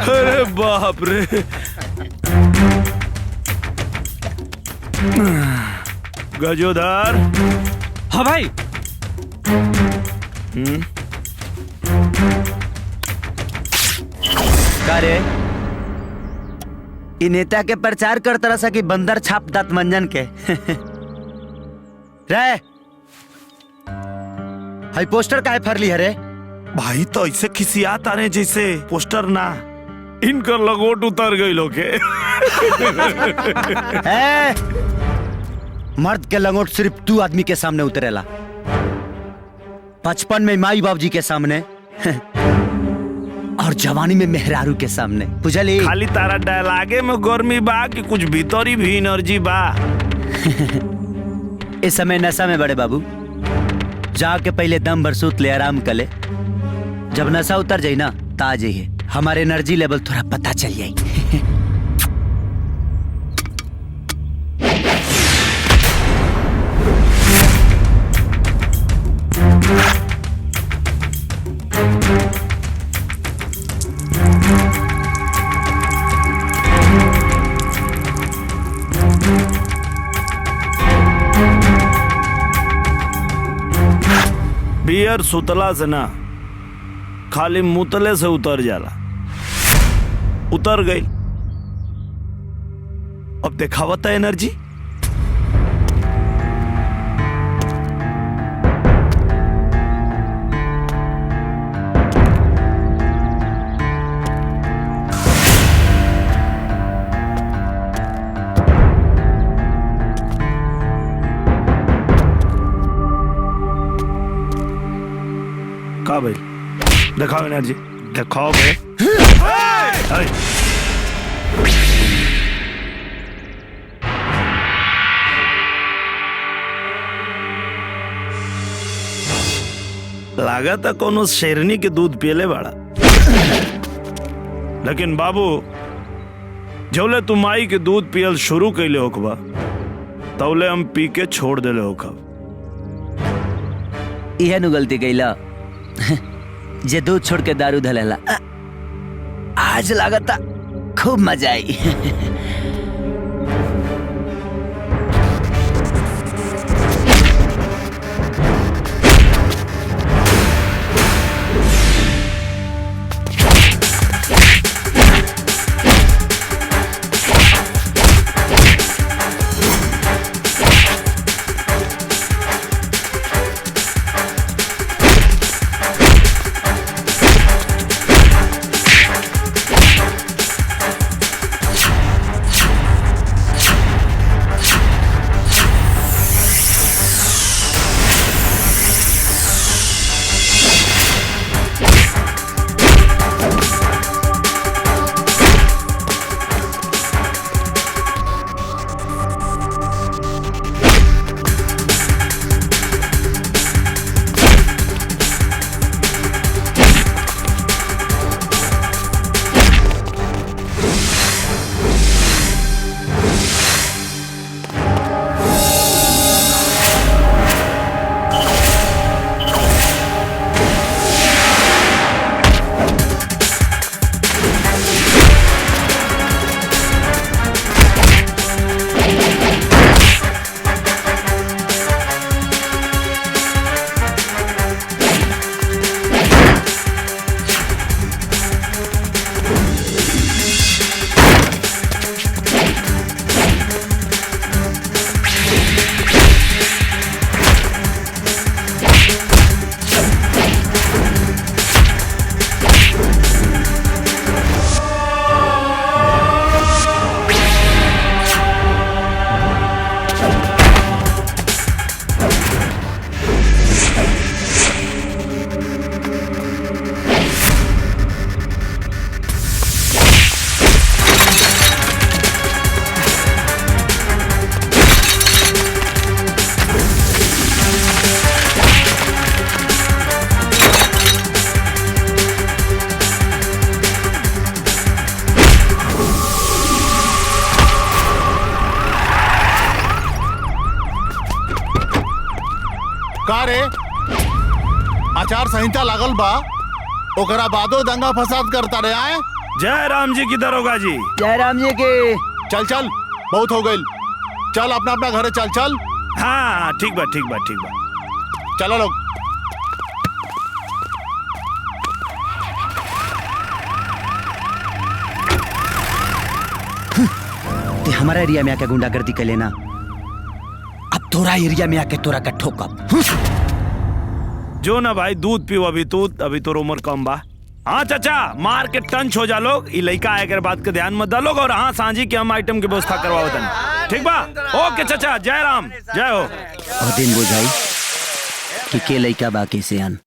अरे बाप रे। गजोदर। हाँ भाई। करे इ नेता के प्रचार कर तरह सा कि बंदर छाप दात मंजन के रे हाई पोस्टर काहे फरली है रे? भाई तो ऐसे खिसियात आने जैसे पोस्टर ना, इनकर लगोट उतर गई लोग के। मर्द के लंगोट सिर्फ 2 आदमी के सामने उतरेला, 55 में माई बाबूजी के सामने और जवानी में मेहरारू के सामने। बुझली? खाली तारा डायलागे में गर्मी बा कि कुछ भीतरी भी एनर्जी बा। इस समय नशा में बड़े बाबू, जाके पहले दम भर सूत ले, आराम कर ले। जब नशा उतर जाई ना ताजे है, हमारे एनर्जी लेवल थोड़ा पता चल जाई। बियर सुतला से ना, खाली मुतले से उतर जाला। उतर गई, अब देखावता एनर्जी। का भाई दिखाओ एनर्जी, दिखाओ भाई। लागत है कोनो शेरनी के दूध पियले बाड़ा। लेकिन बाबू जौले तुम माई के दूध पियल शुरू कैले होखबा तौले हम पी के छोड़ देले होखब। इहे नु गलती कैला जे दूध छोड़ के दारू धलेला। आज लागता खूब मजा आई। का रे आचार संहिता लागल बा ओकरा बादो दंगा फसाद करता रे आए। जय राम जी की दरोगा जी। जय राम जी के। चल चल बहुत हो गई, चल अपना अपना घरे चल चल। हाँ ठीक बा ठीक बा ठीक बा, चलो लोग। ते हमारा एरिया में आके गुंडागर्दी कर लेना, अब तोरा एरिया में आके तोरा का ठोकब। जो ना भाई दूध पियो अभी तू, अभी तो उम्र कम बा। हाँ चाचा मार के टंच हो जा लोग, ये लड़का आए बात का ध्यान मत डालोग। और हाँ सांझी के हम आइटम की व्यवस्था करवाओ तन, ठीक बा? ओके चाचा, जय राम जय हो। और दिन बुझाई कि के लड़का बाकी से आन।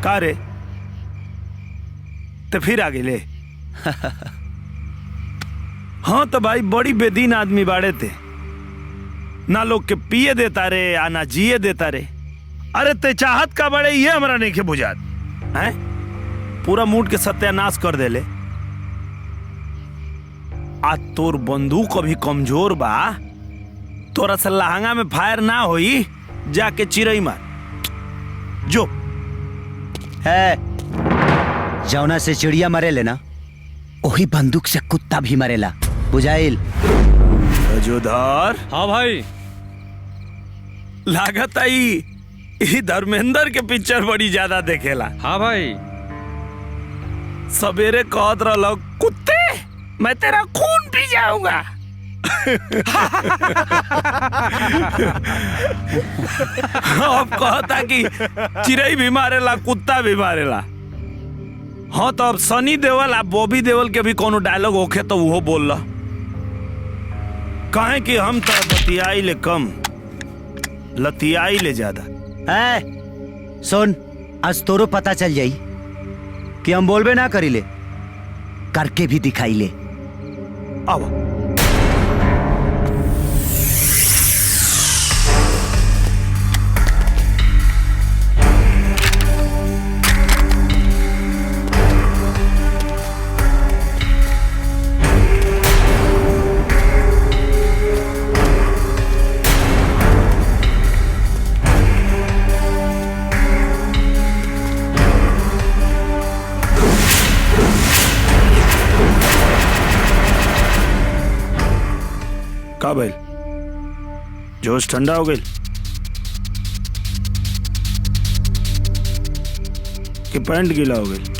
का रे तो फिर आगे ले। हाँ तो भाई बड़ी बेदीन आदमी बाड़े थे, ना लोग के पिए देता रे या ना जिए देता रे। अरे ते चाहत का बड़े ये हमरा नहीं के बुझात हैं, पूरा मूड के सत्यानाश कर देले। आ तोर बंदूक अभी कमजोर बा, तोरा से लहंगा में फायर ना होई, जाके चिरई मार जो है। जौना से चिड़िया मरे लेना वही बंदूक से कुत्ता भी मरेला, बुझाइल? जोधार। हाँ भाई। लागत आई धर्मेंद्र के पिक्चर बड़ी ज्यादा देखेला। हाँ भाई। सवेरे कहत रहो कुत्ते मैं तेरा खून पी जाऊंगा। अब कहता कि चिड़ई भी मारेला कुत्ता भी मारेला। हाँ तो अब सनी देवल आप बॉबी देवल के भी कोनो डायलॉग होखे तो वो बोल ला, कहे कि हम तो बतियाई ले कम लतियाई ले ज्यादा। सुन, आज तोरो पता चल जाई कि हम बोलबे ना करी ले, करके भी दिखाई ले। अब का भाई जोश ठंडा हो गई कि पैंट गीला हो गई?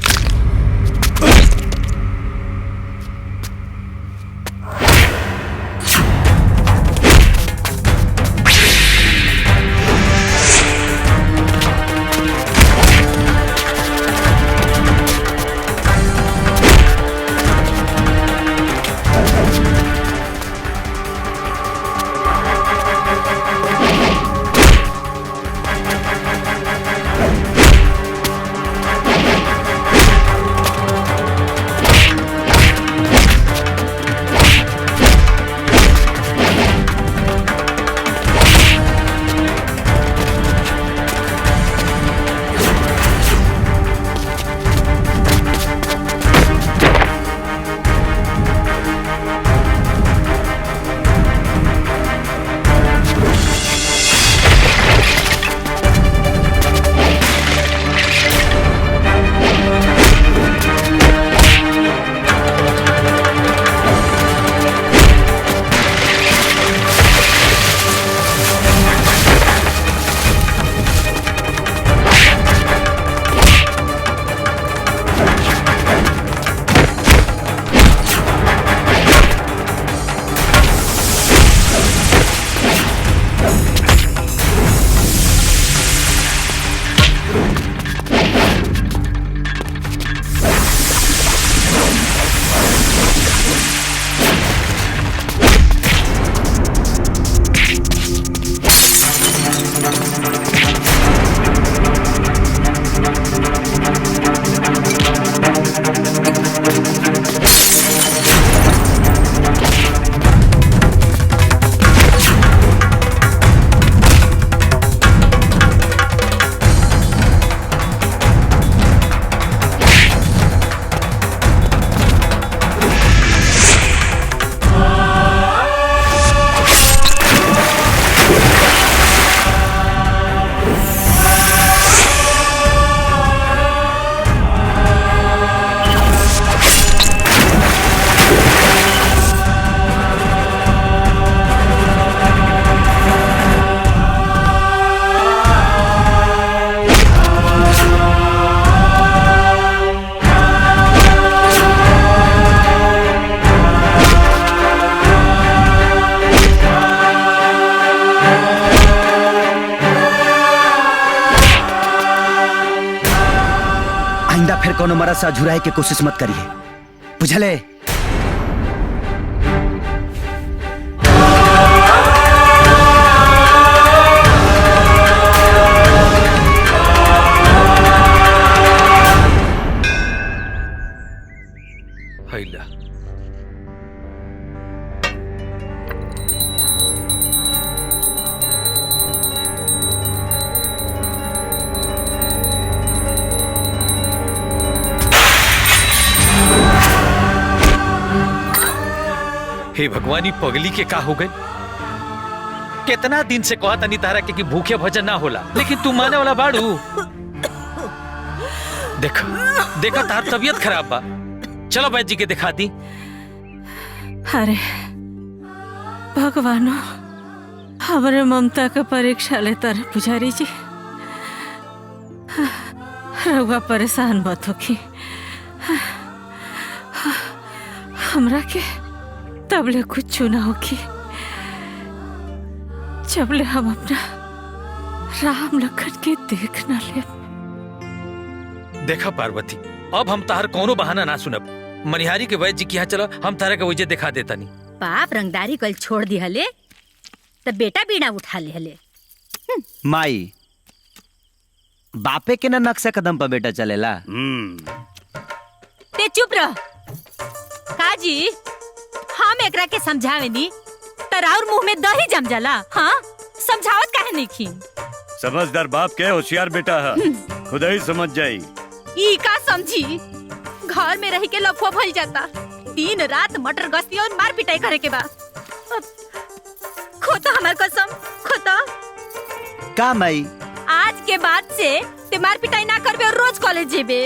फिर कोनो मरद से झुराए के कोशिश मत करिए, बुझले? हैला हे भगवानी पगली के का हो गए? कितना दिन से कहा तनी तारा के कि भूखे भजन ना होला, लेकिन तू माने वाला बाड़ू। देखो देखो तार तबीयत खराब बा, चलो बैद जी के दिखा दी। अरे भगवानो, हमारे ममता का परीक्षा लेता रहे पुजारी जी। रउआ परेशान मत होखी, हमरा के तबले कुछ ना होगी जबले हम अपना राम लखन के देख ना ले। देखा पार्वती, अब हम तार कोनो बहाना ना सुनब। मनिहारी के वैद्य जी के यहाँ चलो, हम तारा के वजह दिखा देता नहीं। बाप रंगदारी कल छोड़ दी हले तब बेटा बीड़ा उठा ले हले। माई बापे के ना नक्शा कदम पर बेटा चलेला। ते चुप रह काजी, हम एकरा के समझावे नी तराउर मुंह में दही जम जाला। हाँ समझावत काहे नहीं खी? समझदार बाप के होशियार बेटा है, खुद ही समझ जाई। ई का समझी, घर में रह के लफुआ भल जाता, दिन रात मटर गश्ती और मार पिटाई करे के बाद। खोता हमार कसम खोता। का माई आज के बाद से ते मार पिटाई ना करबे और रोज कॉलेज जेबे।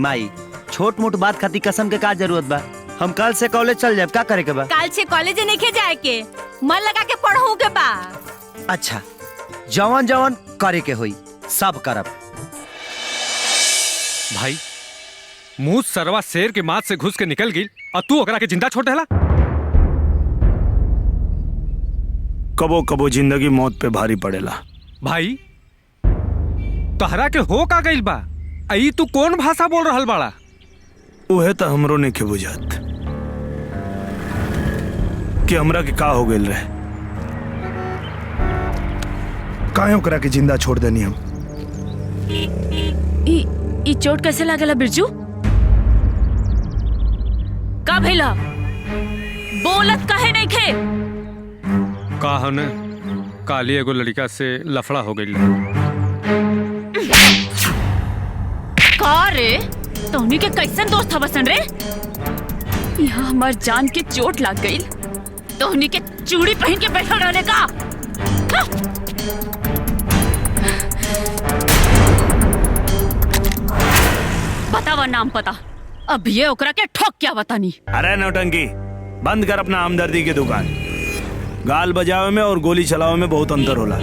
माई छोट मोट बात खाती कसम के का जरूरत बा? हम कल से कॉलेज चल जाए, का करे के बा? कल से कॉलेज नहीं जाए के, मन लगा के पढ़ू के बा। अच्छा जवन जवन करे के होई सब करब। भाई मुंह सरवा शेर के माथ से घुस के निकल गई और तू ओकरा के जिंदा छोड़ देला। कबो कबो जिंदगी मौत पे भारी पड़ेला। भाई तहरा के हो का गइल बा? आई तू कौन भाषा बोल रहल बाड़ा? उहे तो हमरो ने के बुझात कि हमरा के का हो गइल रहे। काहे ओकरा के जिंदा छोड़ देनी हम? ई चोट कैसे लागला बिरजू? का भइला? बोलत काहे नहीं खे? का हने काली एगो लड़का से लफड़ा हो गइल। का रे तोहनी के कैसन दोस्त हवसन रे? यहाँ हमार जान के चोट लग गई, तोहनी के चूड़ी पहन के बैठल रहने का। हाँ? बतावा नाम पता, अब ये ओकरा के ठोक क्या बतानी। अरे नौटंकी बंद कर अपना हमदर्दी की दुकान। गाल बजावे में और गोली चलावे में बहुत अंतर होला।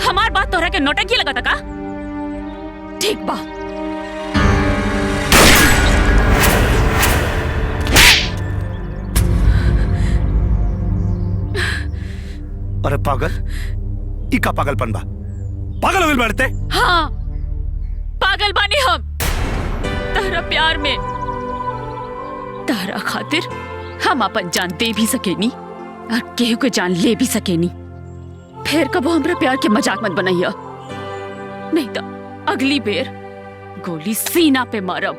हमार बात तोहरा के नौटंकी लगता का? ठीक बा। अरे पागल, ई का पागलपन बा? पागल हो गइल बाड़ते? हाँ पागल बानी हम तहरा प्यार में। तहरा खातिर हम अपन जान दे भी सकेनी और केहू के जान ले भी सकेनी। फिर कबो हमरा प्यार के मजाक मत बनाइया, नहीं तो अगली बेर गोली सीना पे मारब।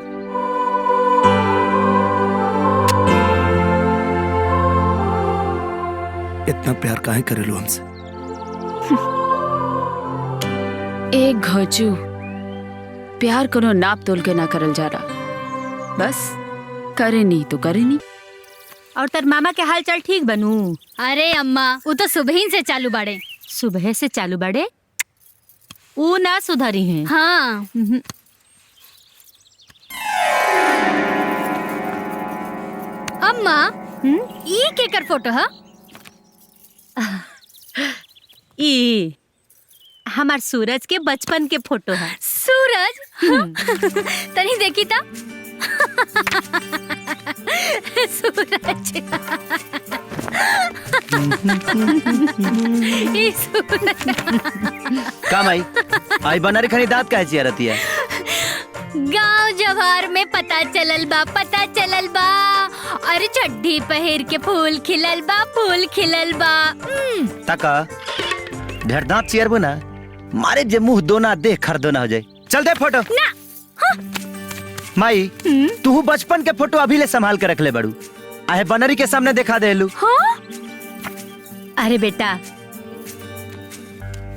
इतना प्यार काहे करेलू हमसे? एक घोचू प्यार कोनो नाप तोल के ना करल जा रहा, बस करे नहीं तो करे नहीं। और तर मामा के हाल चाल ठीक बनू? अरे अम्मा वो तो सुबह ही से चालू बाड़े। सुबह से चालू बाड़े? वो ना सुधरी हैं। हाँ अम्मा ई केकर फोटो है? ई हमार सूरज के बचपन के फोटो है। सूरज? तनी देखी था। सूरज ई सूरज का माई आई बनारी खनी दांत काहे चिरती है? गांव जवार में पता चलल बा। अरे चड्डी पहर के फूल खिलल बा। तका ढेर दांत चिरबो ना मारे जे मुंह दोना देख खरदो ना हो जाए। चल दे फोटो ना। हाँ। माई तू बचपन के फोटो अभी ले संभाल के रख ले बड़ू, आहे बनरी के सामने दिखा देलू। हाँ? अरे बेटा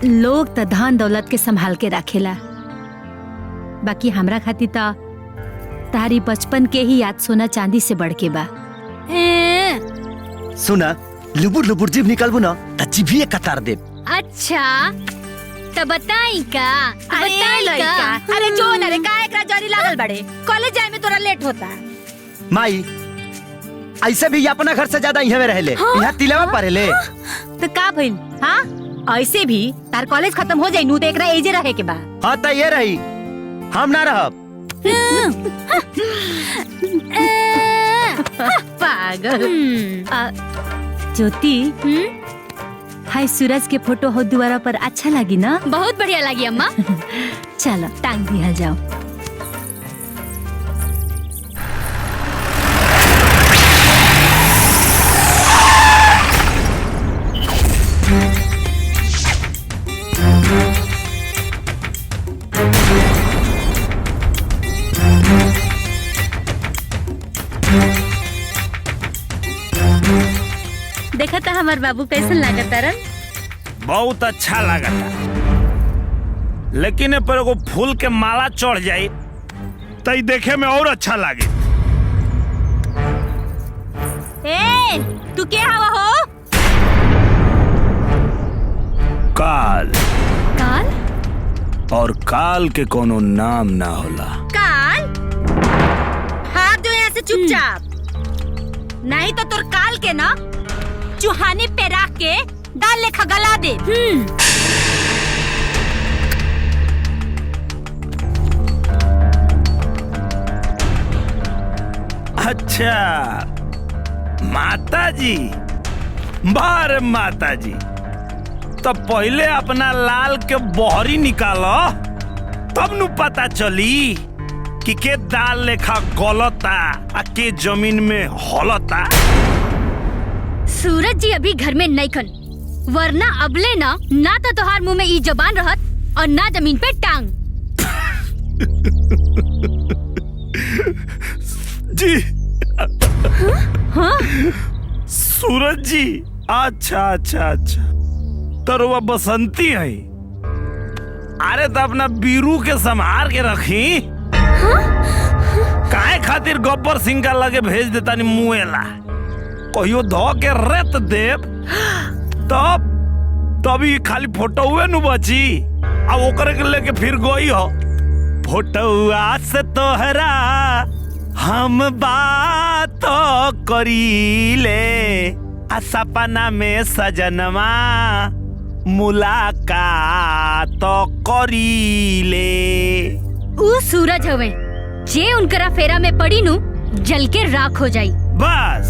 लोग तो धन दौलत के संभाल के रखेला, बाकी हमरा खातिर ता तारी बचपन के ही याद सोना चांदी से बढ़ के बा। सुना लुबुर लुबुर जीभ निकलबू ना त जीभिए कतार दे। अच्छा तो बताई का? अरे जो न रे का एकरा जरी लागल बड़े, कॉलेज जाए में तोरा लेट होता। माई ऐसे भी अपना घर से ज्यादा यहाँ रह ले। हाँ? यहाँ तिलवा पढ़े ले। तो का भइल? हाँ ऐसे भी तार कॉलेज खत्म हो जाई नू तो एकरा एजे रहे के बा। हाँ तो ये रही, हम ना रहब। पागल। ज्योति हाय सूरज के फोटो हो दोबारा पर अच्छा लगी ना? बहुत बढ़िया लगी अम्मा। चलो टांग दिया जाओ। देखा था हमार बाबू कैसन लागत रन? बहुत अच्छा लगा था, लेकिन पर को फूल के माला चढ़ जाए तो देखे में और अच्छा लगे। ए, तू क्या हवा हो? काल काल? और काल के कोनो नाम ना होला। काल? हाथ जो यहाँ से चुपचाप, नहीं तो तुर काल के ना चुहाने पे रख के दाल लेखा गला दे। अच्छा माता जी, बार माता जी, तो पहले अपना लाल के बहरी निकालो, तब नु पता चली कि के दाल लेखा गलता आ के जमीन में हलता। सूरज जी अभी घर में नहीं खन, वरना अबले ना तो तोहार मुंह में ई जबान रहत और ना जमीन पे टांग। जी हाँ? सूरज जी, अच्छा अच्छा अच्छा, तरवा बसंती है। अरे तो अपना बीरू के संभार के रखी। काहे खातिर गब्बर सिंह का लगे भेज देता नी मुएला, कहियो धो के रेत देव तभी खाली फोटोए नु बची। अब ओकरे के लेके फिर गई हो फोटोआ से तोहरा हम बात करीले आ सपना में सजनवा मुलाकात करीले। ऊ सूरज हवे जे उनकरा फेरा में पड़ी नु जल के राख हो जाई। बस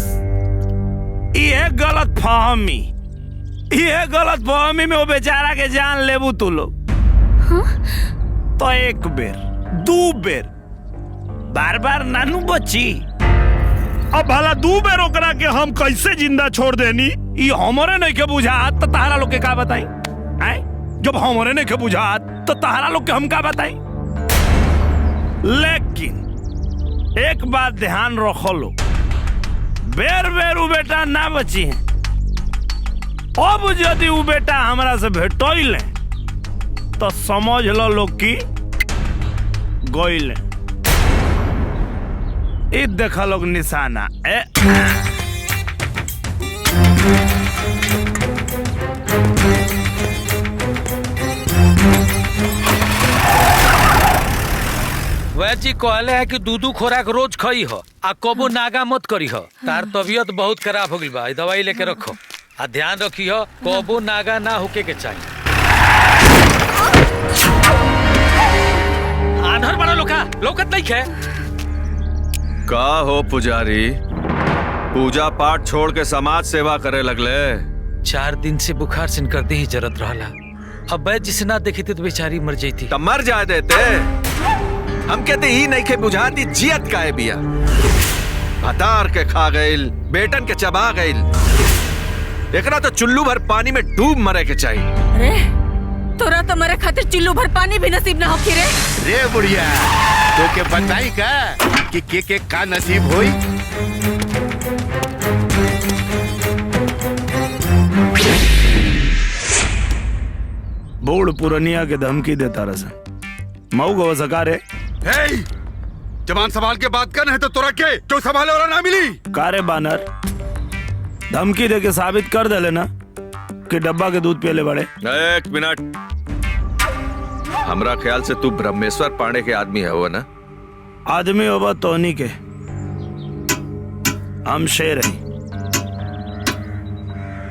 ये गलत फहमी, ये गलत फहमी में वो बेचारा के जान लेबू तू लोग। तो एक बेर दू बेर बार बार नानू बची। अब भला दू बेर ओकरा के हम कैसे जिंदा छोड़ देनी, ये हमरे नहीं के बुझात तो तहारा लोग के का बताई? जब हमरे नहीं के बुझात तो तहारा लोग के हम का बताई? लेकिन एक बात ध्यान रखो लो, बेर बेर उ बेटा ना बची है। अब यदि उ बेटा हमरा से भेटोइले तो समझ लो लोग की गइले। ई देखा लोग निशाना वह जी कहले है कि दूधू खोराक रोज खई हो आ कबो नागा मत करी हो। तार तबीयत बहुत खराब हो गई बा, दवाई लेके रखो आ ध्यान रखी हो कबो नागा ना होके के चाहिए। आधर बड़ा लोकत नहीं है का हो पुजारी, पूजा पाठ छोड़ के समाज सेवा करे लगले। 4 दिन से बुखार से करते ही जरत रहला। अब बैद जिसे ना देखी तो बेचारी मर जाती। तब मर जाए देते, हम कहते ही नहीं के बुझाती जियत काहे बिया। हतार के खा गइल, बेटन के चबा गइल, एकरा तो चुल्लू भर पानी में डूब मरे के चाहिए। अरे तोरा तो मरे खातिर चुल्लू भर पानी भी नसीब ना होखी रे। रे बुढ़िया, तो के बताई का कि के का नसीब होई? बूढ़ पुरनिया के धमकी देता रसा मऊ गो सकारे। जबान संभाल के बात कर, है तो तोरा के क्यों संभाले वाला ना मिली? कारे बानर, धमकी दे के साबित कर दे लेना कि डब्बा के दूध पियले बड़े। एक मिनट, हमरा ख्याल से तू ब्रह्मेश्वर पांडे के आदमी है वो ना? आदमी होगा तोनी के, हम शेर हैं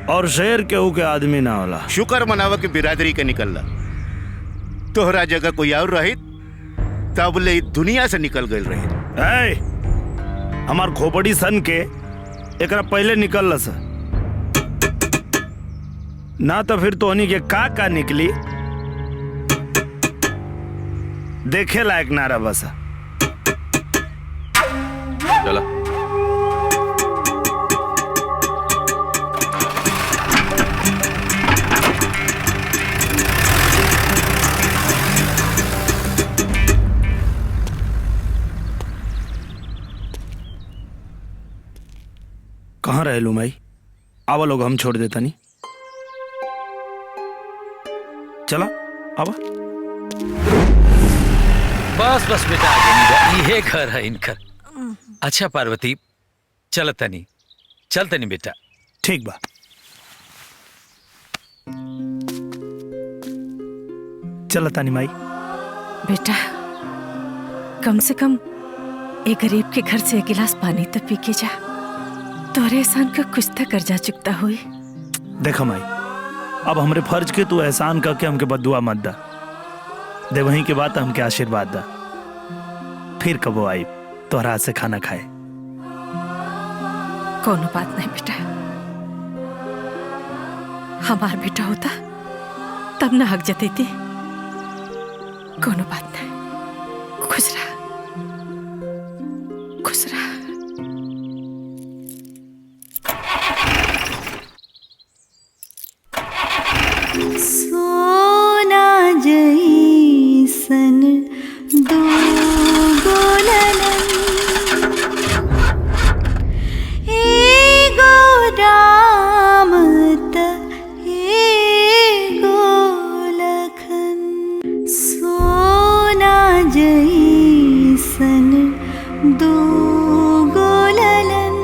और शेर केहू के आदमी ना होला। शुक्र मनावा की बिरादरी के निकलला, तोहरा जगह कोई और रही तब ले दुनिया से निकल गई रही। हमार खोपड़ी सन के एकरा पहले निकल सा ना, तो फिर तोहनी के का निकली देखे लायक नारा बसा। चला कहाँ रहे लू माई? आवा लोग, हम छोड़ देता नहीं। चला आवा। बस बस बेटा, आगे ये घर है इनकर। अच्छा पार्वती, चल तनी बेटा। ठीक बा। चल तनी माई। बेटा कम से कम एक गरीब के घर से एक गिलास पानी तो पी के जा। तोरे एहसान का कुछ तो कर्जा चुकता हुई। देखा माई, अब हमरे फर्ज के तू एहसान करके हमके बदुआ मत दा, दे वहीं के बाद हमके आशीर्वाद दा। फिर कबो आई तोहरा हाथ से खाना खाए। कोनो बात नहीं बेटा, हमार बेटा होता तब ना हक जती थी। कोनो बात नहीं, खुश रहा, खुश रहा। सोना जैसन दो गोलन एगो राम त एगो लखन। सोना जैसन दो गोलन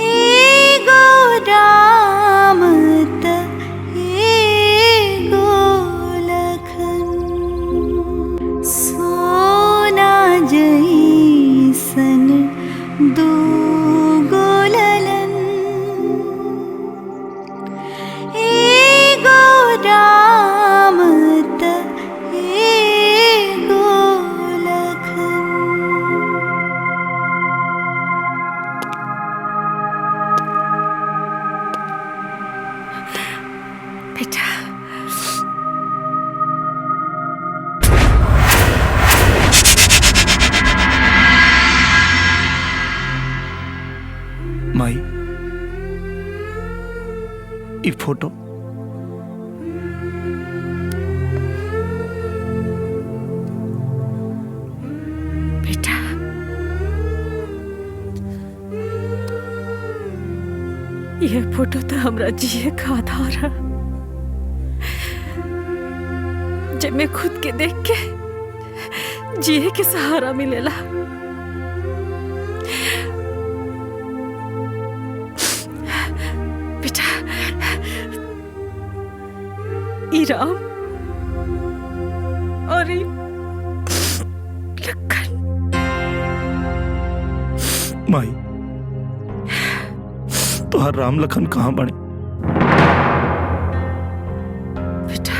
एगो राम त एगो लखन। सोना जैसन दो गोलन एगो राम त एगो लखन। बेटा माई, ई फोटो बेटा यह फोटो तो हमरा जिए का आधार है। जब मैं खुद के देख के जिए के सहारा मिलेला। बेटा ई राम और ई लखन। माई, तोहर राम लखन कहाँ बने? बेटा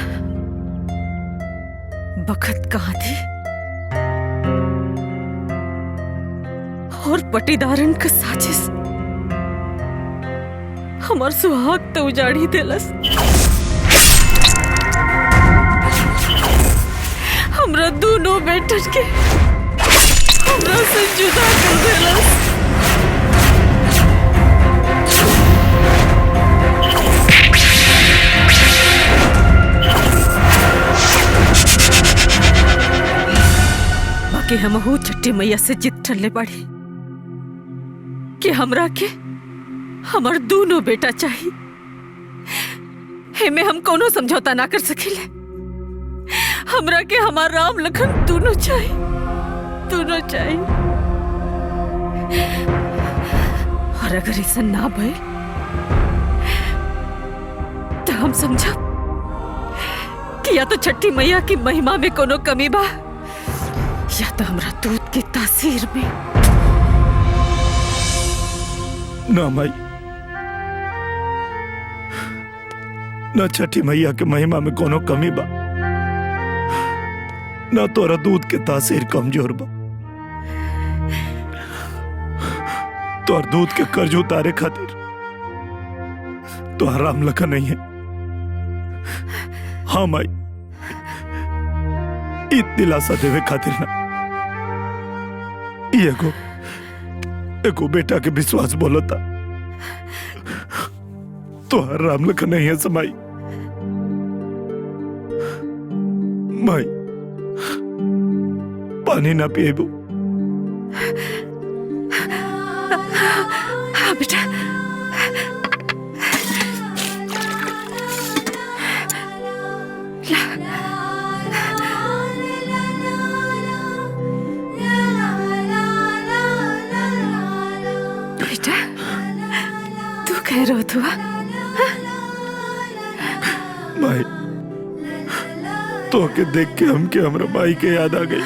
बखत कहाँ थी और पटीदारन का साजिश हमार सुहाग तो उजाड़ी देलस। हमरा दोनों बेटन के हमरा से जुदा कर देलस। बाकी हमहू छठी मैया से जिद ठल्ले पड़ी कि हमरा के हमार दोनों बेटा चाहिए। हेमे हम कोनो समझौता ना कर सकिले। हमरा के हमार राम लखन दोनों चाहिए, दोनों चाहिए। और अगर ऐसा ना भइल तो हम समझब कि या तो छठी मैया की महिमा में कोनो कमी बा या तो हमरा दूध की तासीर में। ना माई, ना छठी मैया के महिमा में कोनो कमी बा, ना तोरा दूध के तासीर कमजोर बा। तोर दूध के कर्ज उतारे खातिर तो राम लखन नहीं है। हाँ माई, इत दिलासा देवे खातिर ना, एगो बेटा के विश्वास बोलता तो राम लखन नहीं है समाई। माई, पानी ना पिएबू? हाँ बेटा। बेटा तू कह रहा तू? माई, तो के देख के हमके हमरा माई के याद आ गई।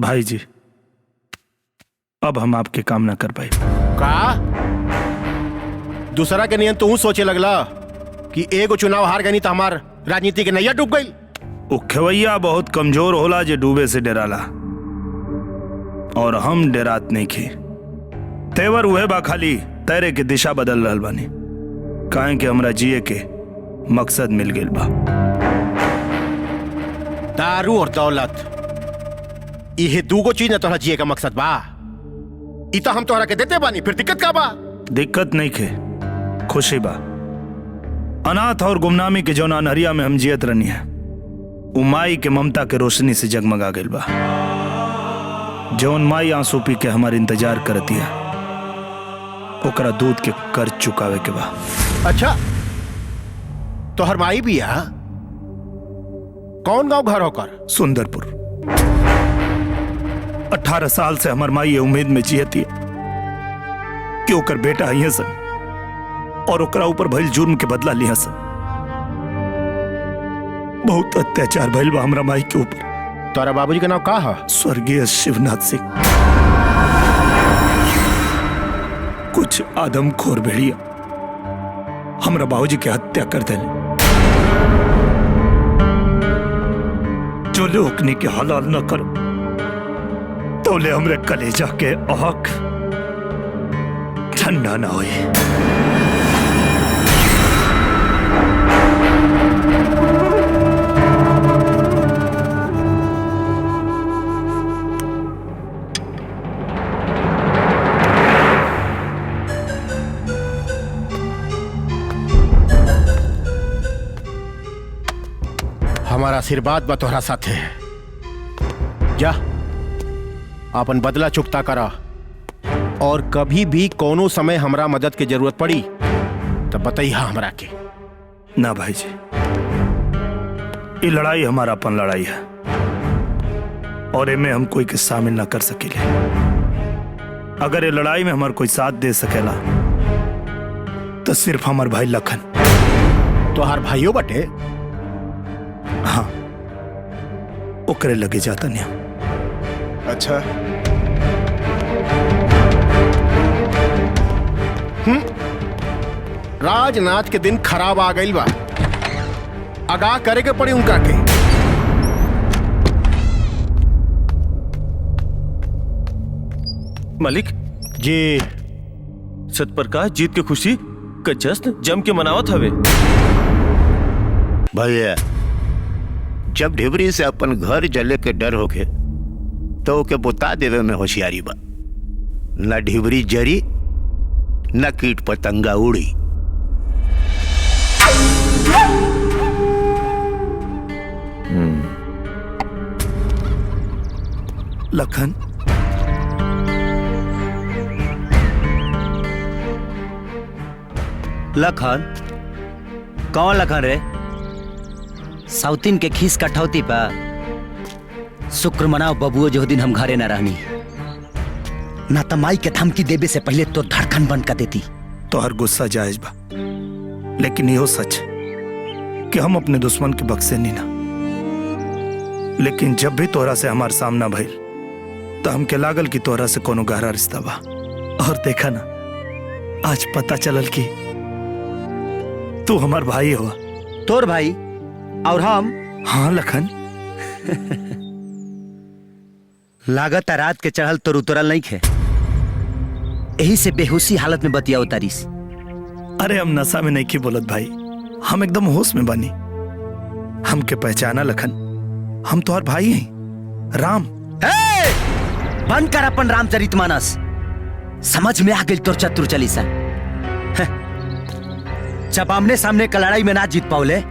भाई जी, अब हम आपके काम ना कर पाए। का दूसरा के नियन तू सोचे लगला कि एगो चुनाव हार गई तो हमार राजनीति के नैया डूब गई। वो खेवैया बहुत कमजोर होला जे डूबे से डराला, और हम डरात नहीं खे। तेवर उहे बा खाली तैरे के दिशा बदल रहल बानी, काहे कि हमरा जिए के मकसद मिल गेल बा। दारू और दौलत ये दूगो चीज न तोहरा जिए का मकसद बा। ई तो हम तोहरा के देते बानी, फिर दिक्कत का बा? दिक्कत नहीं खे, खुशी बा। अनाथ और गुमनामी के जौन अनहरिया में हम जियत रहनी है, उ माई के ममता के रोशनी से जगमगा गइल बा। जौन माई आंसू पी के हमार इंतजार करती है, ओकरा दूध के कर्ज चुकावे के बा। अच्छा, तोहर माई भी है? कौन गांव घर होकर? सुंदरपुर। 18 साल से हमार माई ये उम्मीद में जियती है कि ओकर बेटा आई सन और ओकरा ऊपर भइल जुर्म के बदला लिया सन। बहुत अत्याचार भइल बा हमरा माई के ऊपर। तोरा बाबूजी का नाम का है? स्वर्गीय शिवनाथ सिंह। कुछ आदमखोर भेड़िया हमरा बाबूजी के हत्या कर देले। जो लोकनी के हलाल न करो तोले हमरे कलेजा के आँख ठंडा ना होए। हमारा आशीर्वाद बा तोहरा साथे। जा अपन बदला चुकता करा, और कभी भी कोनो समय हमरा मदद की जरूरत पड़ी तो बताइए हमरा के। ना भाई जी, ये लड़ाई हमारा अपन लड़ाई है, और इनमें हम कोई के शामिल ना कर सकेले। अगर ये लड़ाई में हमार कोई साथ दे सकेला तो सिर्फ हमार भाई लखन। तो हर भाइयों बटे? हाँ, ओकरे लगे जाता नहीं। अच्छा, राजनाथ के दिन खराब आ गई बा, आगाह करे के पड़ी उनका के। मालिक जी, सतप्रकाश जीत के खुशी का जश्न जम के मनावत हवे। भैया, जब ढिबरी से अपन घर जले के डर होके तो ओके बुता देवे में होशियारी बा। न ढिबरी जरी न कीट पतंगा उड़ी। लखन, लखन कौन लखन रे? साउथिन के खीस कठौती पा शुक्र मनाओ बबुओ जो दिन हम घरे न रहनी, ना तो माई के धमकी देवे से पहले तो धड़कन बंद कर देती। तो हर गुस्सा जायज बा, लेकिन यो सच कि हम अपने दुश्मन के बक्से नहीं ना। लेकिन जब भी तोरा से हमार सामना भइल तो हमके लागल कि तोरा से कोनो गहरा रिश्ता बा। और देखा ना, आज पता चलल कि तू हमार भाई हुआ। तोर भाई और हम? हाँ लखन। लागत रात के चढ़ल तो उतरल नहीं खे, यही से बेहोशी हालत में बतिया उतारिस। अरे हम नशा में नहीं की बोलत भाई, हम एकदम होश में बनी। हमके पहचाना लखन, हम तो और भाई हैं राम। बंद कर अपन रामचरितमानस, समझ में आ गई तोर चतुर चालीसा। जब आमने सामने का लड़ाई में ना जीत पाओले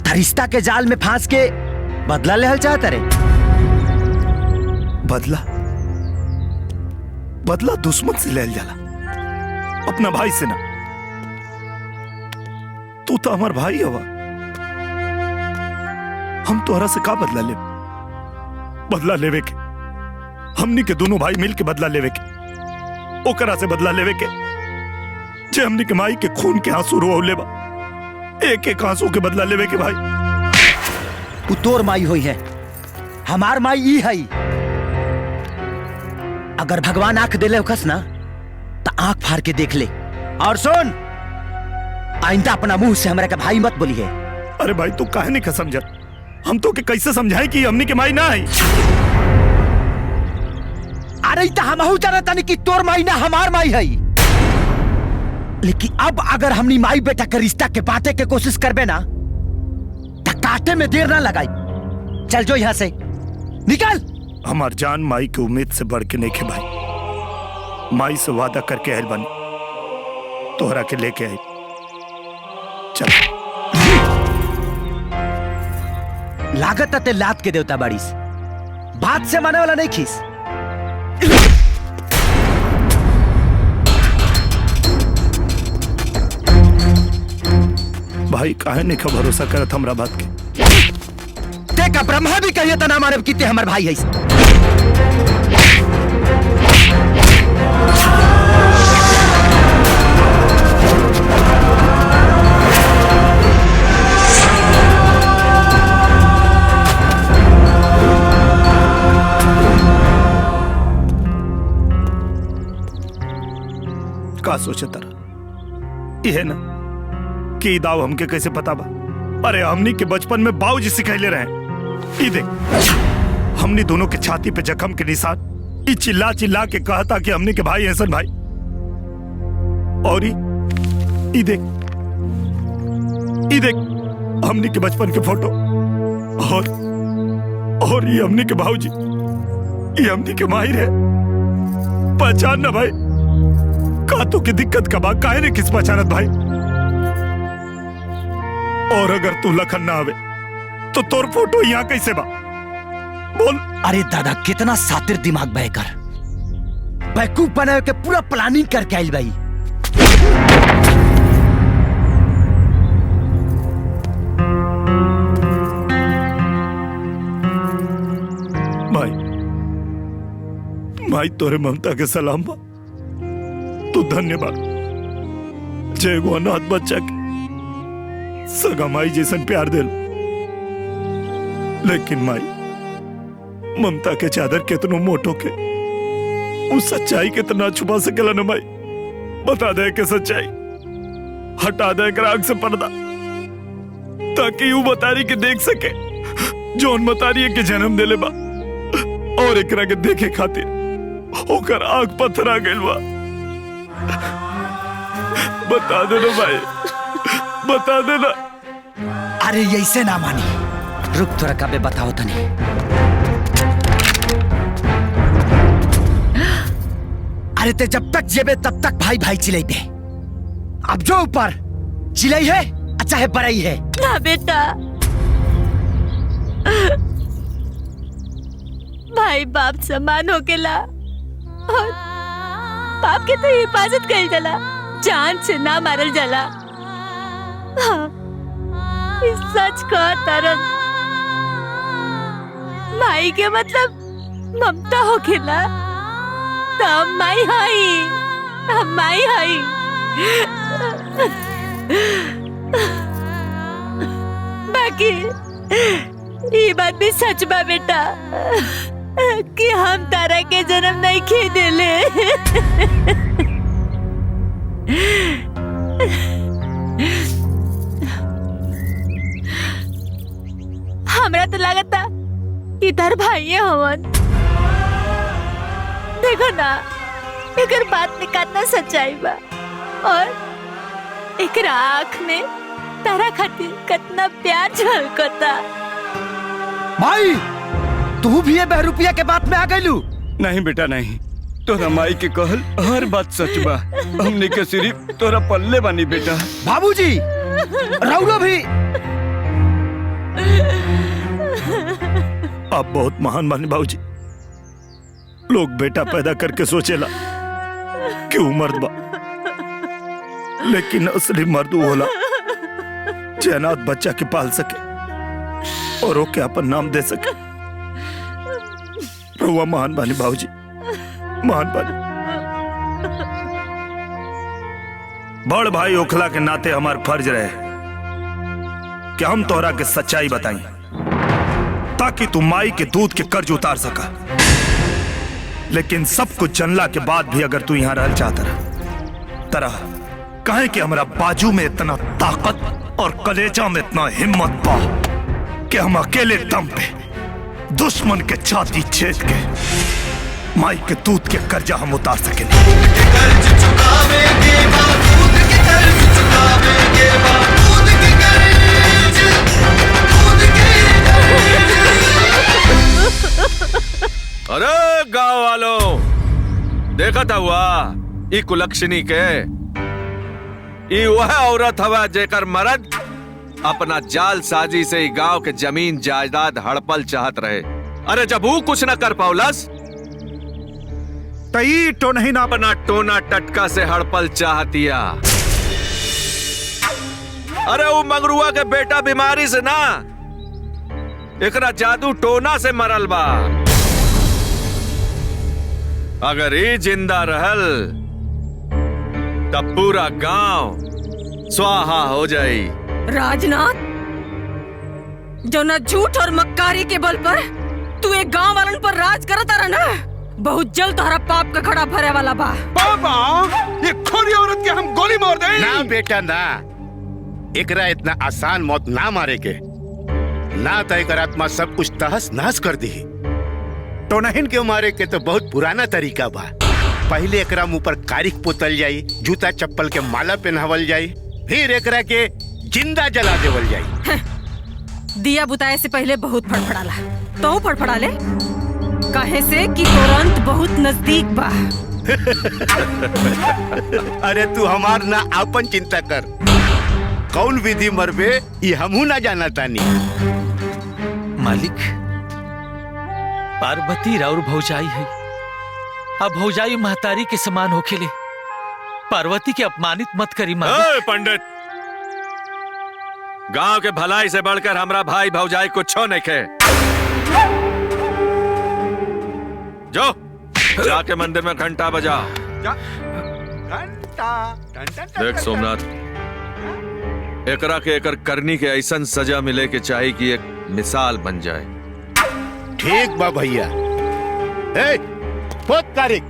तो रिश्ता के जाल में फांस के बदला ले हल चाहता रे। बदला? बदला दुश्मन से ले जाला, अपना भाई से ना। तू तो हमार भाई हवा, हम तोहरा से का बदला ले? बदला लेवे के हमनी के दोनों भाई मिल के बदला लेवे के, ओकरा से बदला लेवे के जे हमनी के माई के खून के आंसू रोले बा। एक एक आंसू के बदला लेवे के भाई। तू तोर माई हुई है, हमार माई ई है। अगर भगवान आंख देले होखस ना तो आंख फाड़ के देख ले। और सुन, आइंदा अपना मुंह से हमरा के भाई मत बोली है। अरे भाई तू काहे नहीं समझा? हम तो के कैसे समझाए कि हमनी के माई ना आई? अरे तो हमहू जानत तानी कि तोर माई ना हमार माई है। लेकिन अब अगर हमनी माई बेटा के रिश्ता के बांटे के कोशिश करबे ना तो काटे में देर ना लगाई। चल जो यहाँ से निकल। हमार जान माई की उम्मीद से बढ़ के नहीं खे भाई। माई से वादा करके आयल बनी, तोहरा के लेके आई। चल। लागत ते लात के देवता बाड़ीस, बात से माने वाला नहीं खीस। भाई काहे नहीं का भरोसा करत हमरा बात के? ते का ब्रह्मा भी कहिए तो ना मानव कि ते हमर भाई है। का सोचे तारा यह ना कि दाव हमके कैसे पता बा? अरे हमनी के बचपन में बाबूजी सिखैले रहे। ई देख, हमनी दोनों के छाती पे जख्म के निशान। ई चिल्ला चिल्ला के कहता कि हमनी के भाई हसन भाई। और ई देख हमनी के बचपन के फोटो। और ये हमनी के भाऊजी, ये हमनी के माहिर है। पहचान ना भाई, का तो की दिक्कत का बा? काहे ने किस पहचानत भाई? और अगर तू लखन ना आवे तो तोर फोटो यहाँ कैसे बा? बोल। अरे दादा कितना सातिर दिमाग बहकर बेवकूफ बनाए के पूरा प्लानिंग करके आइल भाई। भाई तोरे ममता के सलाम बा। तू धन्यवाद। जय गो अनाथ बच्चा के सगा माई जैसन प्यार दिल। लेकिन माई ममता के चादर कितनो मोटो के उस सच्चाई कितना छुपा सकेला न माई? बता दे के सच्चाई, हटा दे आंख से पर्दा, ताकि वो बतारी के देख सके जौन बतारी के जन्म देले बा। और एकरा के देखे खातिर ओकर आंख पथरा गइल बा। बता दे ना भाई, बता दे ना। अरे ऐसे ना मानी, रुक थोड़ा कबे बताओ तनी। अरे ते जब तक जेबे तब तक भाई भाई चिल्लाई पे। अब जो ऊपर चिल्लाई है अच्छा है बड़ाई है ना बेटा। भाई बाप समान हो गेला और बाप के तो हिफाजत कइल जाला, जान से ना मारल जाला। हाँ, इस सच का तरन माई के मतलब ममता हो गेला। तब माई हाई, हम माई हाई। बाकी ये बात भी सच बा बेटा कि हम तारा के जन्म नहीं खे देले। हमरा तो लागता इधर भाई हवन। देखो ना एकर बात में कितना सच्चाई बा और एकर आँख में तारा खातिर कितना प्यार झलकता। भाई तू भी ये बहरूपिया के बात में आ गइलू? नहीं बेटा नहीं, तोरा माई के कहल हर बात सच बा। हमने के सिर्फ तोरा पल्ले बानी बेटा। बाबूजी राउलो भी आप बहुत महान बानी बाबूजी। लोग बेटा पैदा करके सोचेला कि वो मर्द बा, लेकिन असली मर्द वो होला जे अनाथ बच्चा के पाल सके और ओके अपन नाम दे सके। रहुआ महान बानी बाबूजी, महान बानी। बड़ भाई ओखला के नाते हमार फर्ज रहे कि हम तोहरा के सच्चाई बताई ताकि तू माई के दूध के कर्ज उतार सका। लेकिन सब कुछ जनला के बाद भी अगर तू यहाँ रहना चाहता तरह कहे कि हमारा बाजू में इतना ताकत और कलेजा में इतना हिम्मत पा कि हम अकेले दम पे दुश्मन के छाती छेद के माई के दूध के कर्जा हम उतार सकेंगे। अरे गांव वालों, देखा था हुआ ई कुलक्षणी के ई वह औरत हवा जेकर मर्द अपना जाल साजी से गांव के जमीन जायदाद हड़पल चाहत रहे। अरे जब वो कुछ न कर पाउलस तई तो नहीं ना अपना टोना टटका से हड़पल चाहतिया। अरे वो मंगरुआ के बेटा बीमारी से ना एकरा जादू टोना से मरल बा। अगर ये जिंदा रहल तब पूरा गांव स्वाहा हो जाई। राजनाथ, जो न झूठ और मक्कारी के बल पर तू एक गांव वालन पर राज करता रहा ना, बहुत जल्द तुम्हारा पाप का खड़ा भरे वाला बा। पापा, ये खोरी औरत के हम गोली मार दे। ना बेटा ना, एकरा इतना आसान मौत ना मारे के, ना तो एक आत्मा सब कुछ तहस नहस कर दी। टोनहिन के मारे के तो बहुत पुराना तरीका बा। पहले एकरा मुंह पर कारिक पोतल जाई, जूता चप्पल के माला पहनावल जाई, फिर एकरा के जिंदा जला देवल जाई। दिया बुताए से पहले बहुत फड़फड़ाला, तो फड़फड़ा ले, कहे से कि तुरंत बहुत नजदीक बा। अरे तू हमार ना अपन चिंता कर, कौन विधि मरबे ये हमहू ना जाना तानी। मालिक, पार्वती राउर भौजाई है, अब भौजाई महतारी के समान होखेले। पार्वती के अपमानित मत करी मालिक। पंडित, गांव के भलाई से बढ़कर हमरा भाई भौजाई कुछ नहीं खे। जो जाके मंदिर में घंटा बजा। देख सोमनाथ, एकरा के एकर करनी के ऐसन सजा मिले के चाहिए कि एक मिसाल बन जाए। ठीक बा भैया। ए, पोत तारीख।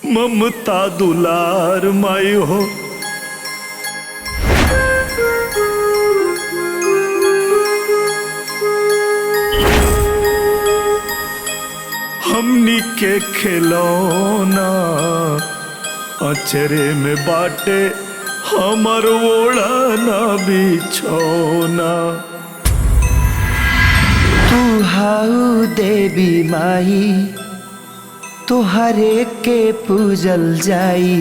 ममता दुलार माई हो, हमनी के खिलौना अचरे में बाटे हमर ओढ़ना बिछौना। तू हाउ देवी माई, तुहरे के पूजल जाई।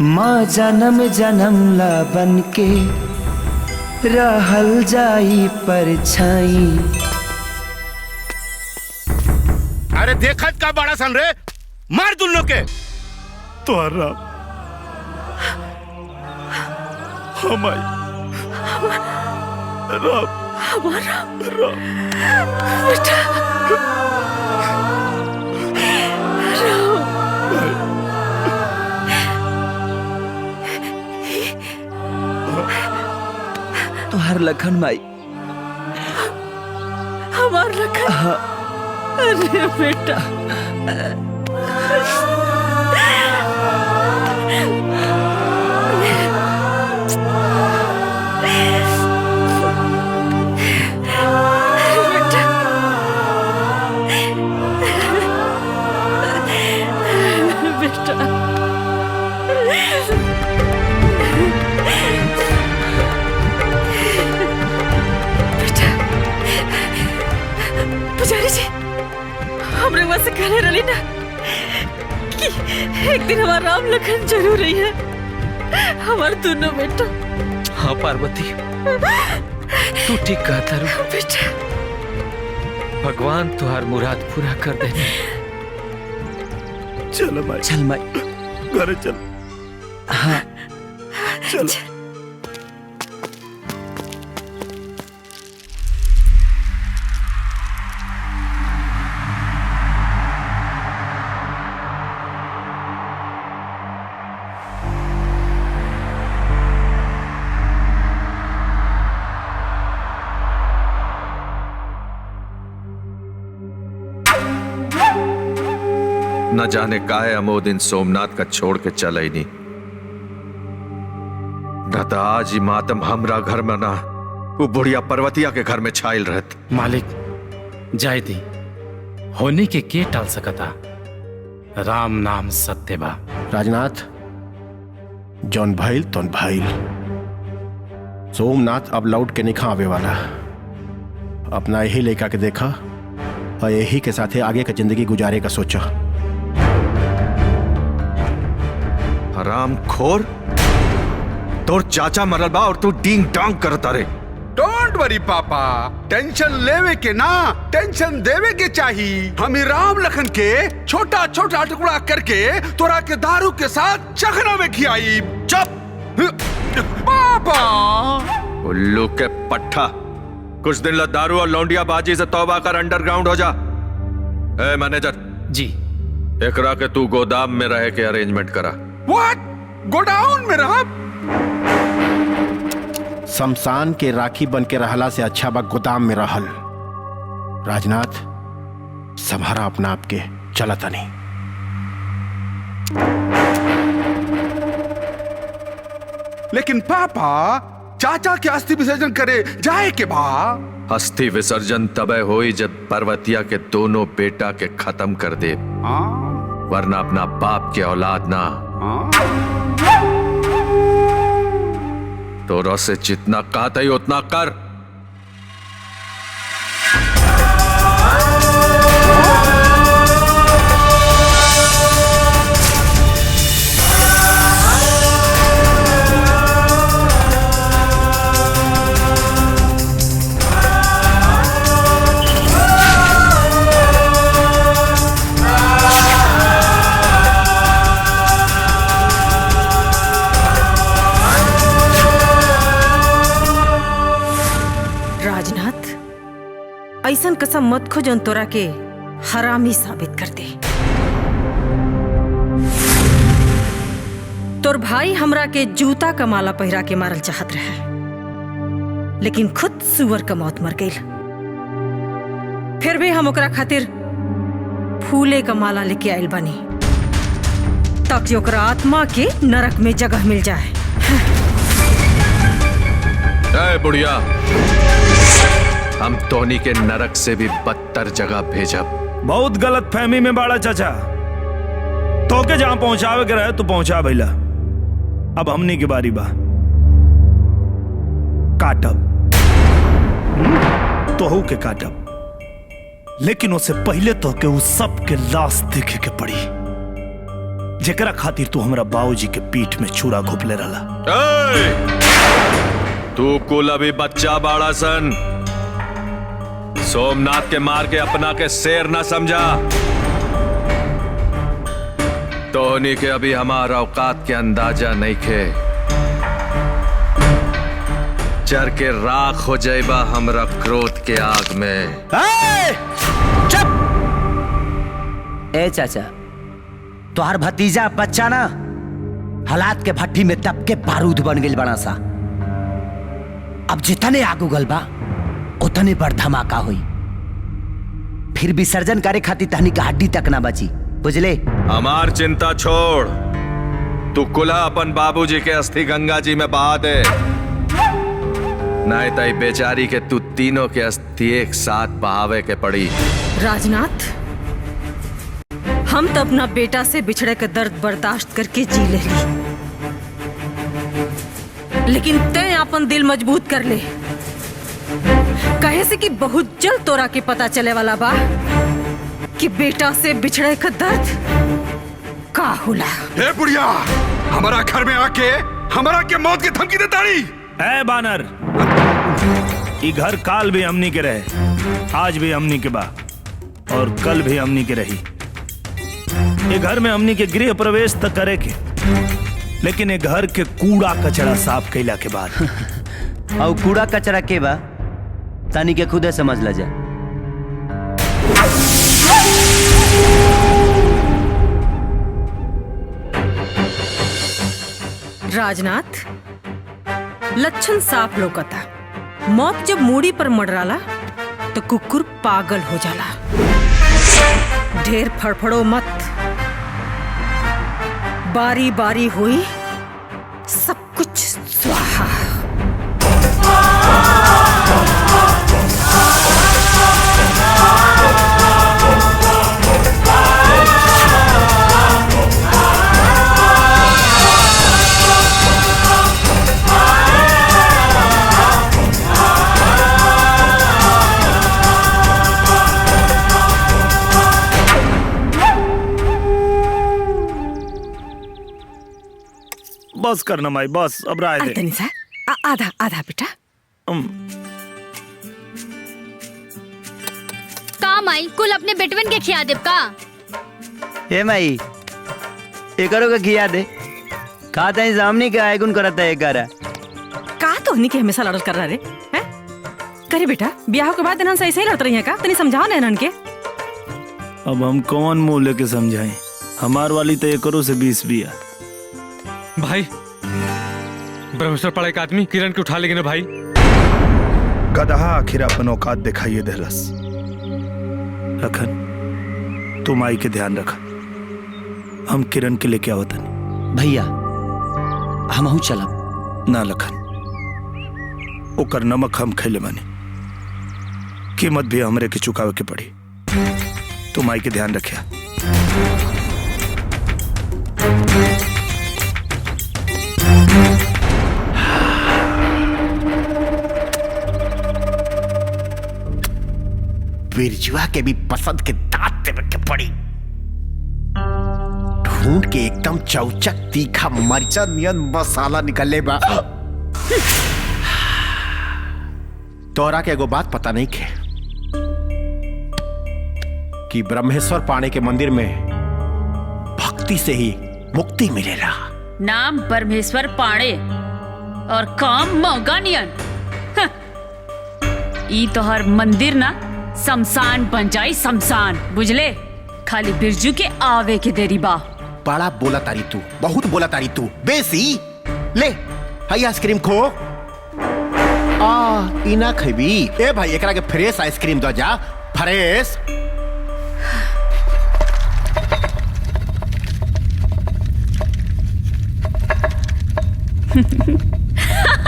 माँ जन्म जन्म ला बन के रहल जाई परछाई। अरे देखत का बड़ा सन रे, मार दुल्लो के। तोरा हमारी राम हमारा राम बेटा तुहार लखन माई, हमार लखन। हाँ। अरे बेटा हम रउआ से कहले रही ना कि एक दिन हमारा राम लखन जरूर रही है, हमारे दोनों बेटा। हाँ पार्वती, तू ठीक कहता रू बेटा। भगवान तुहार मुराद पूरा कर देने। चल माई, चल माई, घर चल। हाँ चल। न जाने काहे अमोद इन सोमनाथ का छोड़ के चला ही नहीं। न तो आज ही मातम हमरा घर में ना वो बुढ़िया पर्वतिया के घर में छाइल रहत। मालिक जाय दी, होने के टाल सकता। राम नाम सत्य बा। राजनाथ, जौन भइल तौन भइल। सोमनाथ अब लौट के निखा आवे वाला। अपना यही लेकर के देखा और यही के साथ आगे की जिंदगी गुजारे का सोचा। हराम खोर, तोर चाचा मरल बा और तू डींग डांग करता रे। डोंट वरी पापा, टेंशन लेवे के ना टेंशन देवे के चाहिए। हम राम लखन के छोटा छोटा टुकड़ा करके तोरा के दारू के साथ चखना में खियाई। चुप पापा। उल्लू के पट्टा, कुछ दिन ला दारू और लौंडिया बाजी से तौबा कर अंडरग्राउंड हो जा। ए मैनेजर जी, एकरा के तू गोदाम में रह के अरेंजमेंट करा। व्हाट? गोडाउन में रहा? शमशान के राखी बन के रहला से अच्छा बा गोदाम में रहल। राजनाथ, संभारा अपना आप के, चलता नहीं। लेकिन पापा, चाचा के अस्थि विसर्जन करे जाए के बा। अस्थि विसर्जन तबे होई जब पर्वतिया के दोनों बेटा के खत्म कर दे, वरना अपना बाप के औलाद ना। तोरा से जितना कहता ही उतना कर। ऐसन कसम मत खो जौन तोरा के हरामी साबित कर दे। तोर भाई हमरा के जूता का माला पहिरा के मारल चाहत रहे, लेकिन खुद सुअर का मौत मर गई। फिर भी हम ओकरा खातिर फूले का माला लेके आयल बानी, ताकि ओकरा आत्मा के नरक में जगह मिल जाए। ए बुढ़िया, हम तोहनी के नरक से भी बदतर जगह भेजब। बहुत गलत फहमी में बाड़ा चाचा। तो के जहां पहुंचावे के रहे तू पहुंचा भैला। अब हमनी की बारी बा। काटब तोहू के काटब, लेकिन उससे पहले तो के उस सब के लाश देखे के पड़ी जेकरा खातिर तू हमरा बाबूजी के पीठ में छुरा घोपले रहला। तू कुल अभी बच्चा बाड़ा सन। सोमनाथ के मार के अपना के शेर ना समझा। तोहनी के अभी हमारा औकात के अंदाजा नहीं खे। चर के राख हो जाएबा हमरा क्रोध के आग में। चुप! ए चाचा, तोहर भतीजा बच्चा ना हालात के भट्टी में तप के बारूद बन गई बड़ा सा। अब जितने आग उगल बा उतने बड़ धमाका हुई। फिर विसर्जन करे खातिर तहनी का हड्डी तक ना बची, बुझले? हमार चिंता छोड़, तू कुला अपन बाबूजी के अस्थि गंगा जी में बहा दे। नहीं तई बेचारी के तू तीनों के अस्थि एक साथ बहावे के पड़ी। राजनाथ, हम तो अपना बेटा से बिछड़े का दर्द बर्दाश्त करके जी ले ली, लेकिन तय अपन दिल मजबूत कर ले। कहे से कि बहुत जल्द तोरा के पता चले वाला बा कि बेटा से बिछड़े का दर्द का होला। ए बुढ़िया, हमारा घर में आके हमारा के मौत की धमकी देता रही। ए बानर, ये घर काल भी हमनी के रहे, आज भी हमनी के बा और कल भी हमनी के रही। ये घर में हमनी के गृह प्रवेश तक करे के, लेकिन ये घर के कूड़ा कचरा साफ कैला के बाद और कूड़ा कचरा के बा तानी के खुदे समझ ला जा। राजनाथ, लक्षण साफ लौकता। मौत जब मूड़ी पर मडराला तो कुकुर पागल हो जाला। ढेर फड़फड़ो मत, बारी बारी हुई सब कुछ स्वाहा। बस करना माई, बस अब राय दे। आधा आधा बेटा। का माई कुल अपने बेटवन के खिया देब का? ए माई एकरो के खिया दे। खाता ही सामने के आयगुन करता है एकरा। का तो नहीं के हमेशा लड़ल कर रहा रे हैं? करे बेटा, ब्याह के बाद इन्हन सही लड़त रही है का? तनी समझाओ ना इन्हन के। अब हम कौन मुंह लेके समझाएं? हमार वाली तो एकरो से 20 बिया। भाई ब्रह्मेश्वर पड़ा एक आदमी किरण के उठा लेंगे ना भाई। गदहा आखिर अपन औकात दिखाइए देहलस। लखन तुम आई के ध्यान रखा, हम किरण के लेके आवत नहीं। भैया हम चलब ना लखन, ओकर नमक हम खैले माने, कीमत भी हमरे के चुकावे के पड़ी। तुम आई के ध्यान रखिया। बिरजुआ के भी पसंद के दांत देवे के पड़ी। ढूंढ के एकदम चौचक तीखा मरचा नियन मसाला निकले बा। तोरा के एगो बात पता नहीं के कि ब्रह्मेश्वर पाणे के मंदिर में भक्ति से ही मुक्ति मिलेला। नाम ब्रह्मेश्वर पाणे और काम मौगानियन। ई तो हर मंदिर ना शमशान बन जाई, शमशान, बुझले? खाली बिरजू के आवे के देरी बा। बड़ा बोला तारी तू, बहुत बोला तारी तू। बेसी ले हाई आइसक्रीम खो। इना खबी। ए भाई एकरा के फ्रेश आइसक्रीम दो जा, फ्रेश।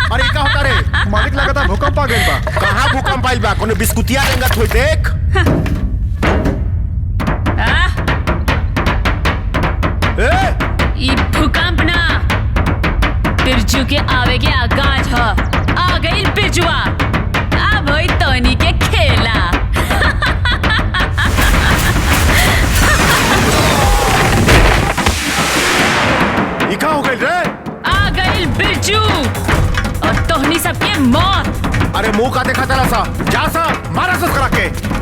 अरे का होता रे? मालिक लगता भूकंप आ गइल बा। कहां भूकंप आइल बा? कोनो बिस्कुटिया रेंगत होई देख। ई भूकंप ना, बिरजू के आवे के आगाज ह। आ गई बिरजुआ, अब होई तोनी के खेला। ई का हो गइल रे? आ गई बिरजू और तोहनी सबके मौत। अरे मुंह का देखा तेरा सा, जा सा मारा सा करा के।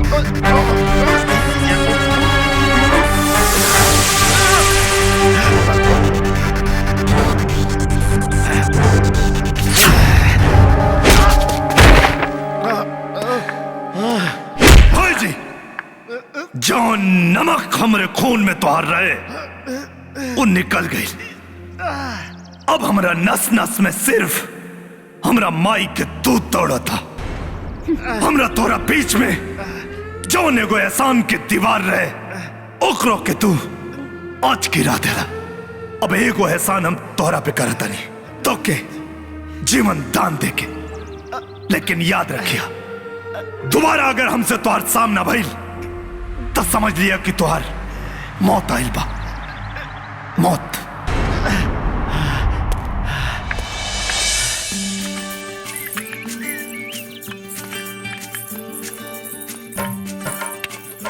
भाई जी, जौन नमक हमरे खून में तोहार रहे वो निकल गई। अब हमरा नस नस में सिर्फ हमरा माई के दूध तोड़ा था। हमरा तोरा बीच में जौन एगो एहसान के दीवार रहे ओकरो के तू आज गिरा देला। अब एगो एहसान हम तोहरा पे करता नहीं तो के जीवन दान दे के, लेकिन याद रखिया दोबारा अगर हमसे तोहार सामना भइल तो समझ लिया कि तोहार मौत आइल बा। मौत।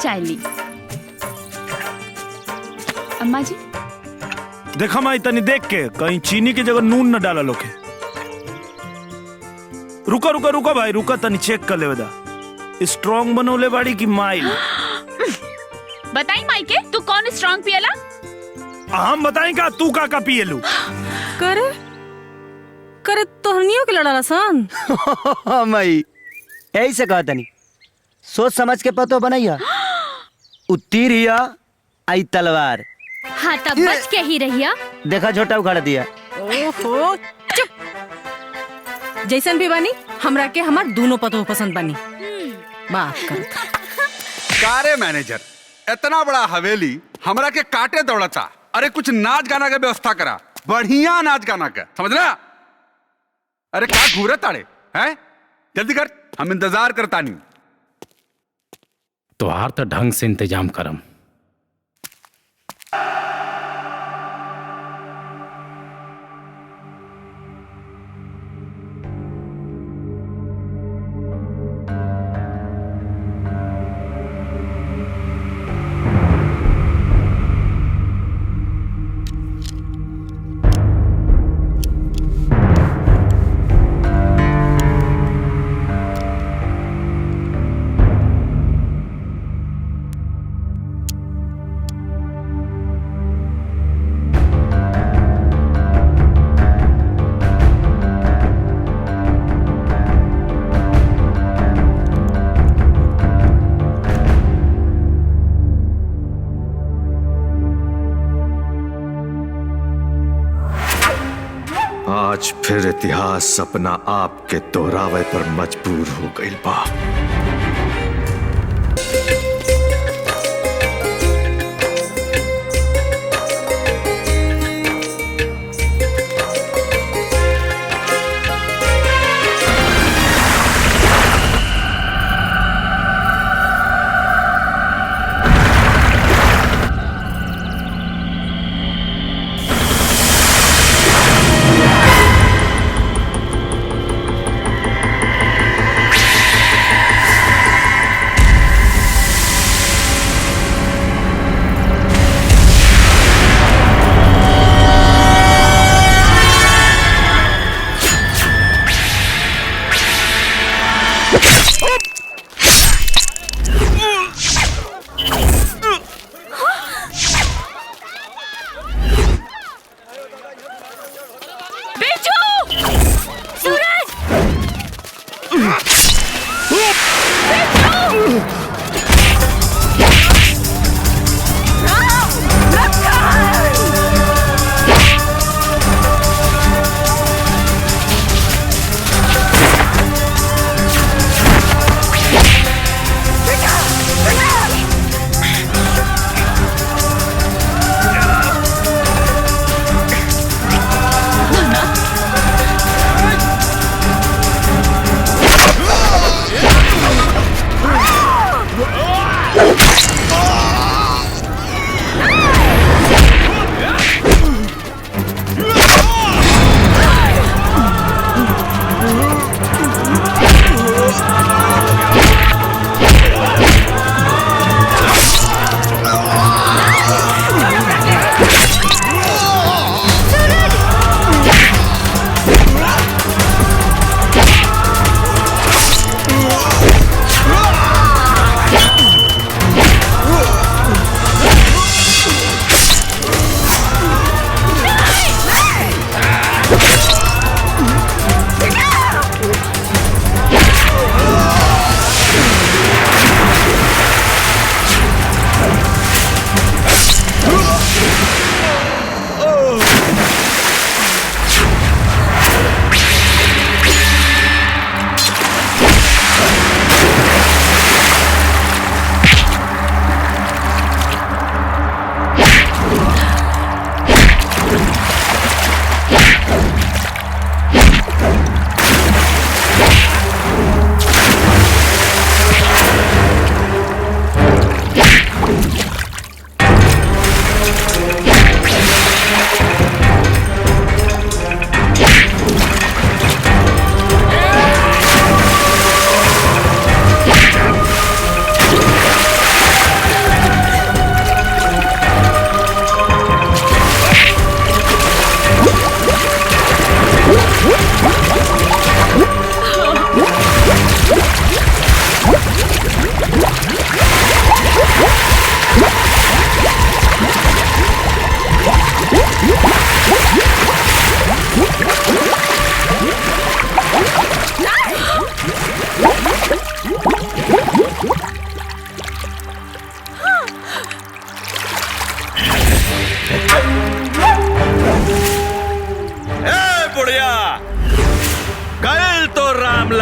चाय ली। अम्मा जी देखा माई तनी देख के कहीं चीनी की जगह नून न डाला लोके। रुका रुका रुका भाई रुका, तनी चेक कर ले दा स्ट्रॉन्ग बनोले बाड़ी की माई। बताई माई के तू कौन स्ट्रॉन्ग पियला? हम बताई का तू का पियलू? करे करे तोहनियों के लड़ा सन। मई यही से कहा तनी सोच समझ के पतो बनैया। उतीर हिया आई तलवार। हाँ तब बच के ही रहिया। देखा छोटा उखाड़ दिया। ओहो चुप। जैसन भी बानी हमरा के हमार दोनों पतो पसंद बानी। बात कर। कारे मैनेजर इतना बड़ा हवेली हमरा के काटे दौड़ता। अरे कुछ नाच गाना का व्यवस्था करा, बढ़िया नाच गाना का, समझना? अरे क्या घूरे ताड़े हैं? जल्दी कर, हम इंतजार करता नहीं। तोहार तो ढंग से इंतजाम करम। आज फिर इतिहास अपना आप के दोहरावे पर मजबूर हो गई बा।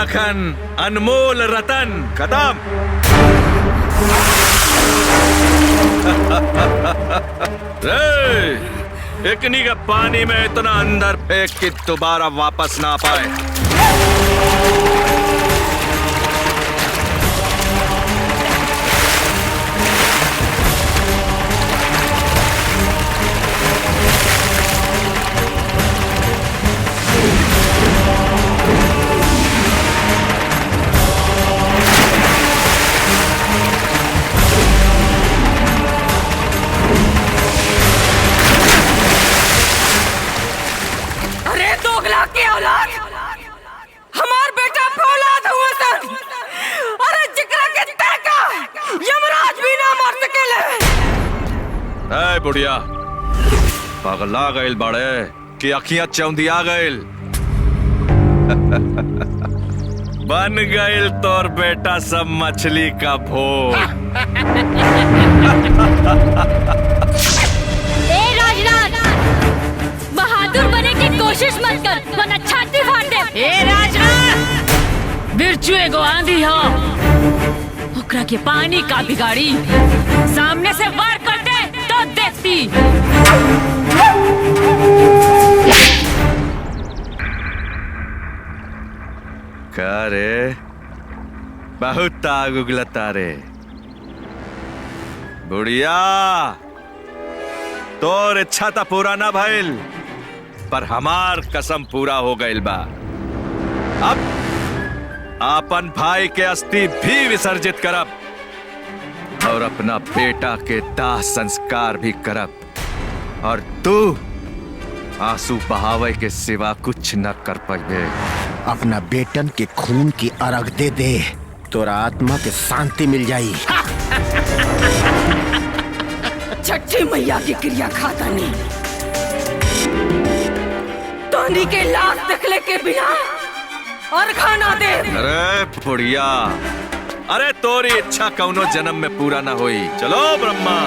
लखन अनमोल रतन खत्म। एकनी का पानी में इतना अंदर फेंक कि दोबारा वापस ना पाए। के औलाद हमार बेटा फौलाद हुए सन। अरे जिक्र के तड़का यमराज भी ना मार सकेले। ए बुढ़िया पगला गइल बाड़े कि अखियां चौंधिया गइल। बन गइल तोर बेटा सब मछली का भोग। ए राजराज बहादुर बने की कोशिश मत कर वरना छाती फाड़ दे। ए राजराज बिरजू एगो आंधी हो ओकरा के पानी का बिगाड़ी। सामने से वार कर दे तो देखती। का रे बहुत आग उगलता रे बुढ़िया। तोर इच्छा था पूरा ना भइल पर हमार कसम पूरा हो गइल बा। अब आपन भाई के अस्थि भी विसर्जित करब और अपना बेटा के दाह संस्कार भी करब और तू आंसू बहावे के सिवा कुछ न कर पाए। अपना बेटन के खून की अर्घ दे दे तोरा आत्मा के शांति मिल जाई। छठी मैया की क्रिया खाता नहीं तोनी के लाश देखले के बिना और खाना दे। अरे बुढ़िया अरे तोरी इच्छा कौनो जन्म में पूरा ना हुई। चलो ब्रह्मा।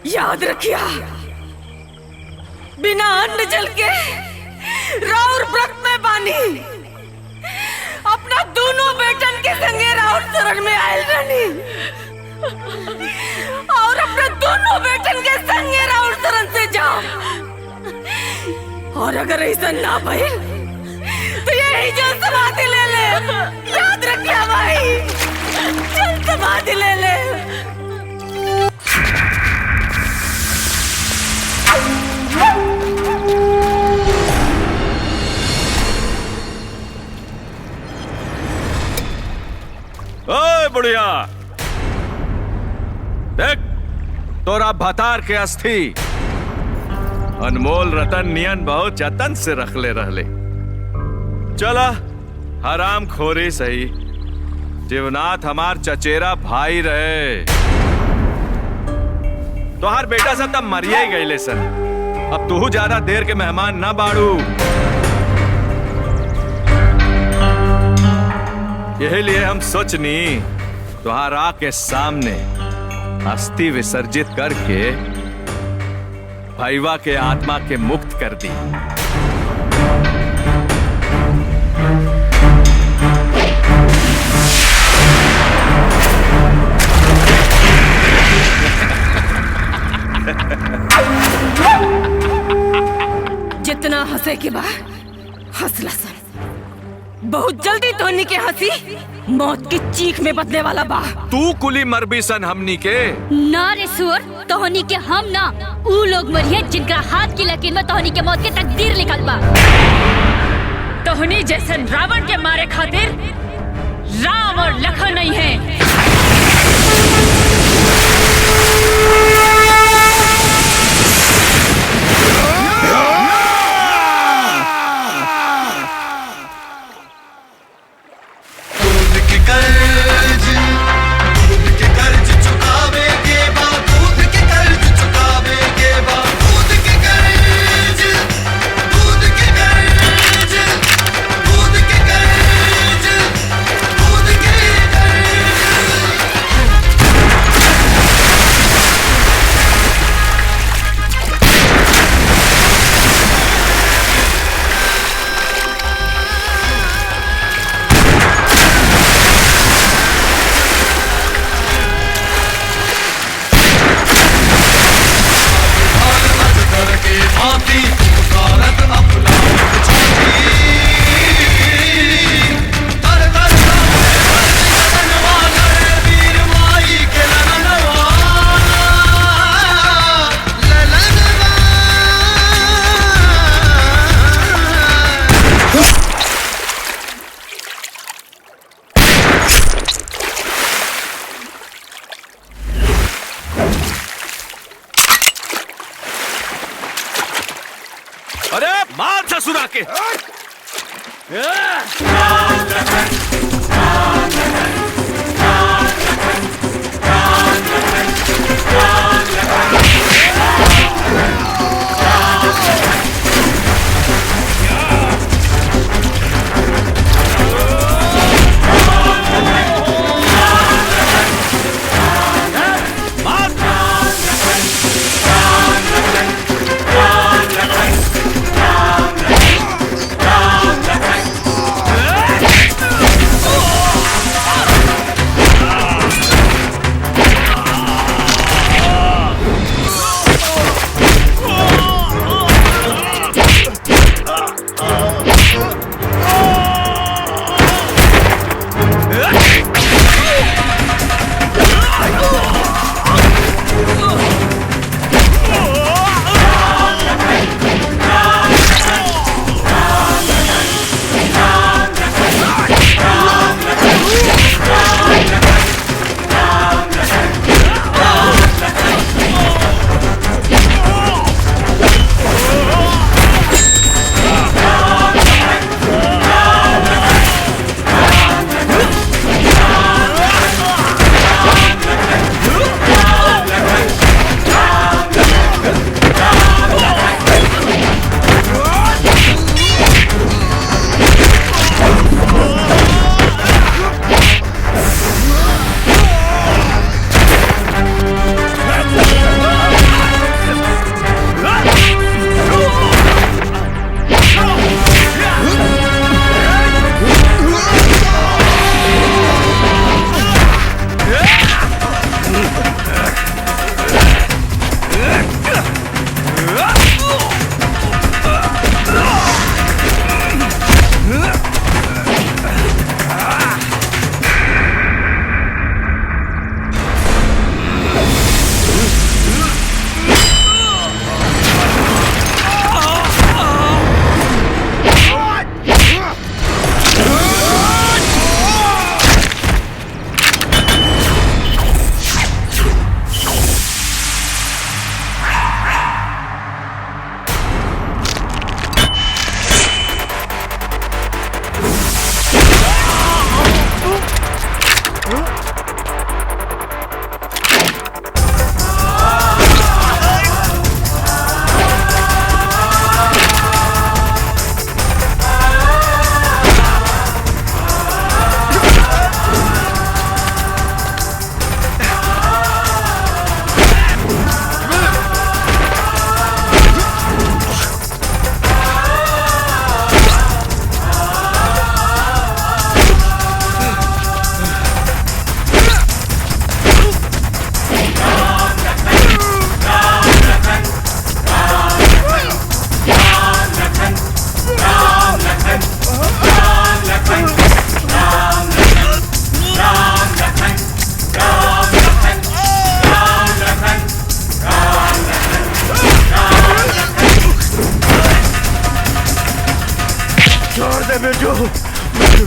याद रखिया बिना अन्न जल के राउर व्रत में बानी अपना दोनों बेटन के संगे राउर शरण में आयल रहनी और अपने दोनों बेटन के संगे राउर शरण से जाओ। और अगर ऐसा ना भइल तो यही जल समाधि ले ले। याद रखिया भाई जल समाधि ले ले। ओए बुढ़िया देख तोरा भतार के अस्थि अनमोल रतन नियन बहुत जतन से रखले रहले। चला हराम खोरी सही जीवनाथ हमार चचेरा भाई रहे। तोहार बेटा सब तब मरिया ही गईले सन। अब तू ज्यादा देर के मेहमान ना बाड़ू। यही लिए हम सोचनी तुहारा के सामने अस्थि विसर्जित करके भैया के आत्मा के मुक्त कर दी। जितना हंसे के बाद हंसला सन बहुत जल्दी धोनी के हंसी मौत की चीख में बदले वाला बा। तू कुली मरबी सन हमनी के ना रे सुअर तोहनी के हम ना ऊ लोग मरिए जिनका हाथ की लकीर में तोहनी के मौत के तकदीर लिखल बा। तोहनी जैसन रावण के मारे खातिर राम और लखन नहीं है। अरे मार ससुरा के।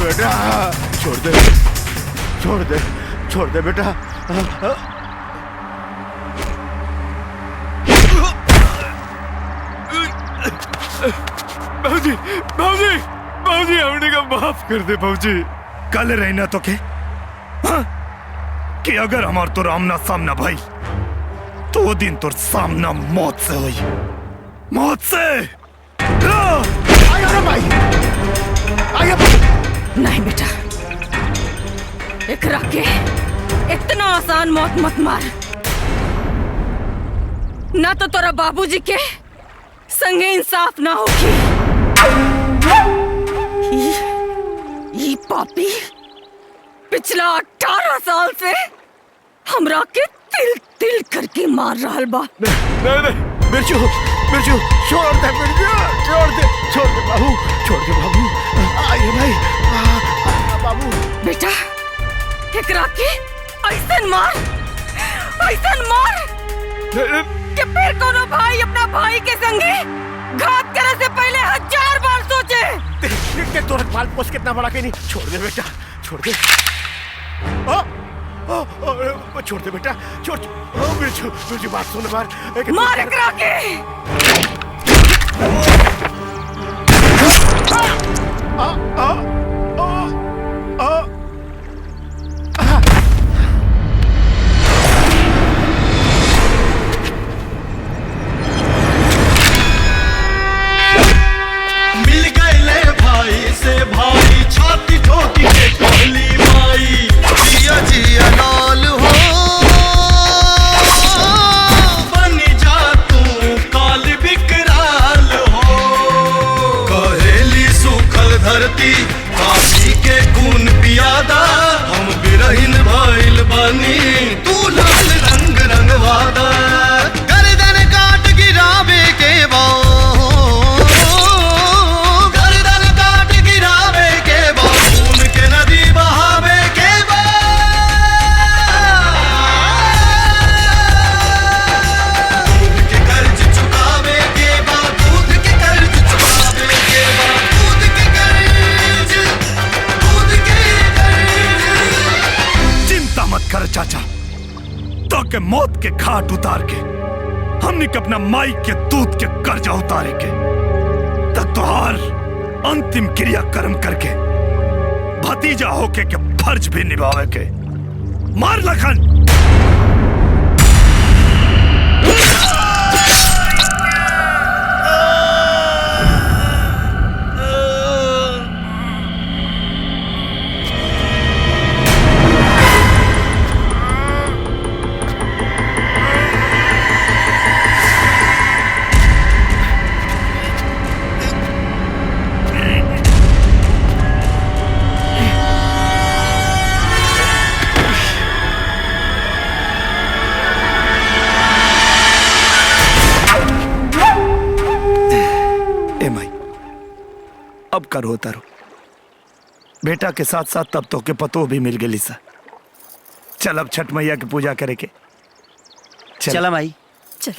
बेटा छोड़ दे छोड़ दे छोड़ दे बेटा बाबूजी बाबूजी बाबूजी हमने का माफ कर दे बाबूजी। कल रहना तो के हाँ? कि अगर हमार तो आमना सामना भाई तो वो दिन तो सामना मौत से हुई, मौत से। भाई नहीं बेटा, एकरा के इतना आसान मौत मत मार, ना तो तोरा बाबूजी के संगे इंसाफ ना होगी। ये पापी पिछला 18 साल से हमरा के तिल तिल करके मार रहा बा। नहीं बिरजू बिरजू छोड़ दे, बिरजू छोड़ दे बाबू, छोड़ दे बाबू। आइए भाई बाबू। बेटा एकरा के ऐसन मार कि फिर कोनो भाई अपना भाई के संगे घात करे से पहले 1000 बार सोचे। देख तोरा बाल पोस कितना बड़ा के नहीं। छोड़ दे बेटा, छोड़ दे। छोड़ दे बेटा, छोड़। बिरजू बात सुन बार। मार एकरा के। मिल गए भाई से भाई, छाती ठोकी के कहली माई, जिया जिया लाल हो बनी जा तू काल विकराल हो। कहेली सूखल धरती काशी के खून पियादा, हम बिरहिन भइल बनी तू लाल रंग रंगवादा। गर्दन काट गिरावे के बाद, गर्दन काट गिरावे के बाद, खून के नदी बहावे के बाद, दूध के कर्ज चुकावे के बाद, दूध के कर्ज चुकावे के बाद, दूध के कर्ज, दूध के कर्ज। चिंता मत कर चाचा, तो के मौत के घाट उतार के हमने के अपना माई के दूध के कर्जा उतारे के तत्वार अंतिम क्रिया कर्म करके भतीजा होके के फर्ज भी निभावे के। मार लखन। अब करो तारो बेटा के साथ साथ तब तो के पतो भी मिल गई सा। चल अब छठ मैया की पूजा करे के। चला माई। चल।